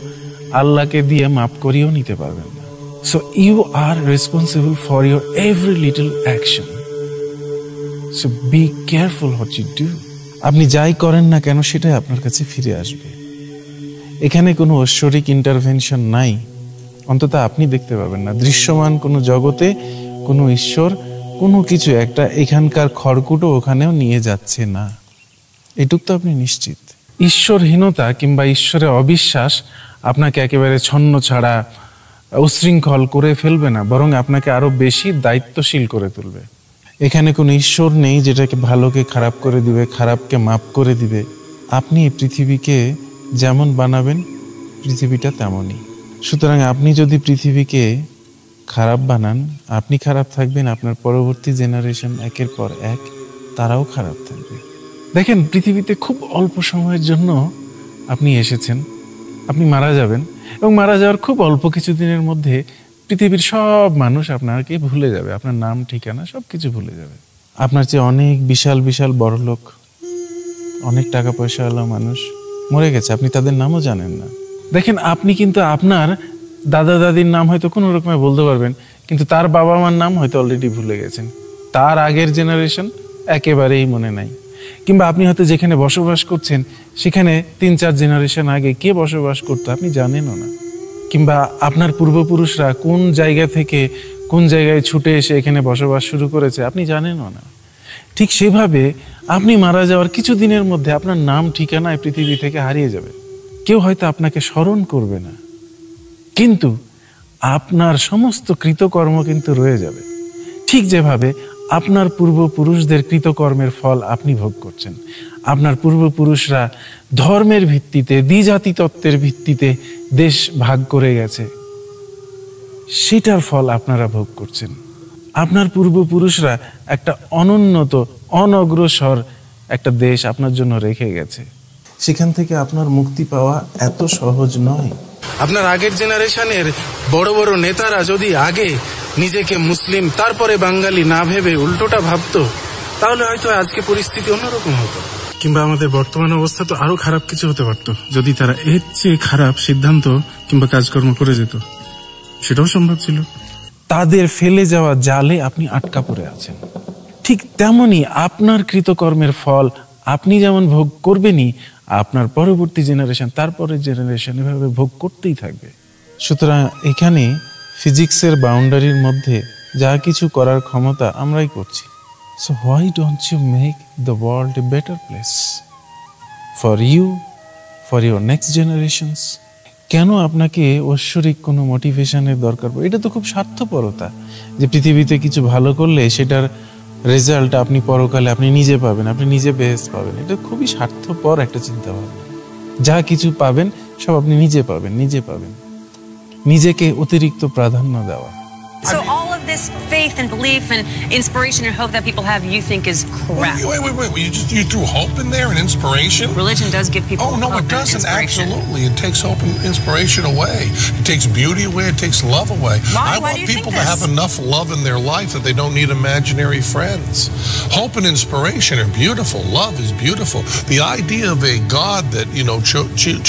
আল্লাহকে দিয়ে মাফ করিয়েও নিতে পারবেন না। So you are responsible for your every little action. So be careful what you do. আপনি যাই করেন না কেন সেটাই আপনার কাছে ফিরে আসবে। এখানে কোনো ঐশ্বরিক ইন্টারভেনশন নাই, অন্তত আপনি দেখতে পাবেন না। দৃশ্যমান কোনো জগতে কোনো ঈশ্বর কোনো কিছু একটা এখানকার খড়কুটো ওখানেও নিয়ে যাচ্ছে না, এটুক তো আপনি নিশ্চিত। ঈশ্বরহীনতা কিংবা ঈশ্বরের অবিশ্বাস আপনাকে একেবারে ছন্ন ছাড়া, উশৃঙ্খল করে ফেলবে না, বরং আপনাকে আরো বেশি দায়িত্বশীল করে তুলবে। এখানে কোনো ঈশ্বর নেই যেটাকে ভালোকে খারাপ করে দিবে, খারাপকে মাপ করে দিবে। আপনি এই পৃথিবীকে যেমন বানাবেন পৃথিবীটা তেমনই। সুতরাং আপনি যদি পৃথিবীকে খারাপ বানান, আপনি খারাপ থাকবেন, আপনার পরবর্তী জেনারেশন একের পর এক তারাও খারাপ থাকবে। দেখেন, পৃথিবীতে খুব অল্প সময়ের জন্য আপনি এসেছেন, আপনি মারা যাবেন, এবং মারা যাওয়ার খুব অল্প কিছুদিনের মধ্যে পৃথিবীর সব মানুষ আপনাকে ভুলে যাবে, আপনার নাম ঠিকানা সব কিছু ভুলে যাবে। আপনার চেয়ে অনেক বিশাল বিশাল বড়লোক, অনেক টাকা পয়সাওয়ালা মানুষ মরে গেছে, আপনি তাদের নামও জানেন না। দেখেন, আপনি কিন্তু আপনার দাদা দাদির নাম হয়তো কোনো রকমে বলতে পারবেন, কিন্তু তার বাবা মার নাম হয়তো অলরেডি ভুলে গেছেন, তার আগের জেনারেশন একেবারেই মনে নাই। কিংবা আপনি হয়তো যেখানে বসবাস করছেন সেখানে 3-4 জেনারেশন আগে কে বসবাস করতো আপনি জানেনও না। কিংবা আপনার পূর্বপুরুষরা কোন জায়গা থেকে কোন জায়গায় ছুটে এসে এখানে বসবাস শুরু করেছে আপনি জানেনও না। ঠিক সেভাবে আপনি মারা যাওয়ার কিছু দিনের মধ্যে আপনার নাম ঠিকানায় পৃথিবী থেকে হারিয়ে যাবে। কেউ হয়তো আপনাকে স্মরণ করবে না, কিন্তু আপনার সমস্ত কৃতকর্ম কিন্তু রয়ে যাবে। ঠিক যেভাবে আপনার পূর্বপুরুষদের কৃতকর্মের ফল আপনি ভোগ করছেন। আপনার পূর্বপুরুষরা ধর্মের ভিত্তিতে, দ্বিজাতি তত্ত্বের ভিত্তিতে দেশ ভাগ করে গেছে, সেটার ফল আপনারা ভোগ করছেন। আপনার পূর্বপুরুষরা একটা অনুন্নত, অনগ্রসর একটা দেশ আপনার জন্য রেখে গেছে, সেখান থেকে আপনার মুক্তি পাওয়া এত সহজ নয়। আপনার আগের জেনারেশনের বড় বড় নেতারা যদি আগে নিজেকে মুসলিম তারপরে বাঙালি না ভেবে উল্টোটা ভাবতো, তাহলে হয়তো আজকে পরিস্থিতি অন্যরকম হতো। কিংবা আমাদের বর্তমান অবস্থা তো আরো খারাপ কিছু হতে পারতো যদি তারা এর চেয়ে খারাপ সিদ্ধান্ত কিংবা কাজকর্ম করে যেত, সেটাও সম্ভব ছিল। তাদের ফেলে যাওয়া জালে আপনি আটকা পড়ে আছেন। ঠিক তেমনি আপনার কৃতকর্মের ফল আপনি যেমন ভোগ করবেনই, আপনার পরবর্তী জেনারেশন, তারপরের জেনারেশন এভাবে ভোগ করতেই থাকবে। সুতরাং এখানে ফিজিক্সের বাউন্ডারির মধ্যে যা কিছু করার ক্ষমতা আমরাই করছি। So why don't you make the world a better place for you, for your next generations? কেন আপনাকে ঐশ্বরিক কোনো মোটিভেশনের দরকার পড়ে? এটা তো খুব স্বার্থপরতা যে পৃথিবীতে কিছু ভালো করলে সেটার রেজাল্ট আপনি পরকালে আপনি নিজে পাবেন, আপনি নিজে বেহেশত পাবেন। এটা খুবই স্বার্থপর একটা চিন্তা ভাবনা। যা কিছু পাবেন সব আপনি নিজে পাবেন, নিজেকে অতিরিক্ত প্রাধান্য দেওয়া। So all of this faith and belief and inspiration and hope that people have, you think is crap? Wait. You threw hope in there and inspiration? Religion does give people Oh, no, hope it doesn't. and inspiration. Absolutely. It takes hope and inspiration away. It takes beauty away. It takes love away. Why I do want you people think to this? have enough love in their life that they don't need imaginary friends. Hope and inspiration are beautiful. Love is beautiful. The idea of a God that,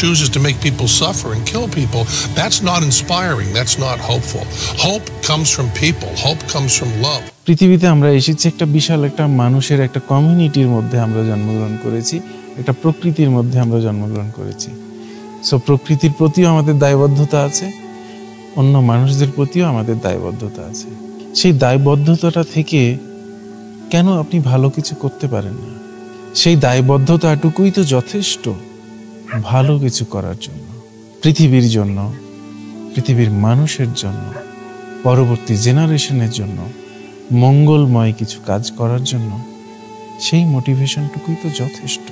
chooses to make people suffer and kill people, that's not inspiring. That's not hopeful. Hope comes from people. Hope comes from love. পৃথিবীতে আমরা এসেছি একটা বিশাল একটা মানুষের একটা কমিউনিটির মধ্যে আমরা জন্মগ্রহণ করেছি, একটা প্রকৃতির মধ্যে আমরা জন্মগ্রহণ করেছি। সো প্রকৃতির প্রতিও আমাদের দায়বদ্ধতা আছে, অন্য মানুষদের প্রতিও আমাদের দায়বদ্ধতা আছে। সেই দায়বদ্ধতাটা থেকে কেন আপনি ভালো কিছু করতে পারেন না? সেই দায়বদ্ধতাটুকুই তো যথেষ্ট ভালো কিছু করার জন্য, পৃথিবীর জন্য, পৃথিবীর মানুষের জন্য, পরবর্তী জেনারেশনের জন্য, মঙ্গলময় কিছু কাজ করার জন্য। সেই মোটিভেশনটুকুই তো যথেষ্ট।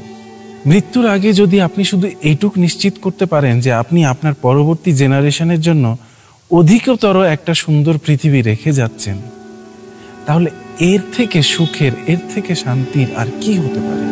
মৃত্যুর আগে যদি আপনি শুধু এইটুক নিশ্চিত করতে পারেন যে আপনি আপনার পরবর্তী জেনারেশনের জন্য অধিকতর একটা সুন্দর পৃথিবী রেখে যাচ্ছেন, তাহলে এর থেকে সুখের, এর থেকে শান্তির আর কি হতে পারে?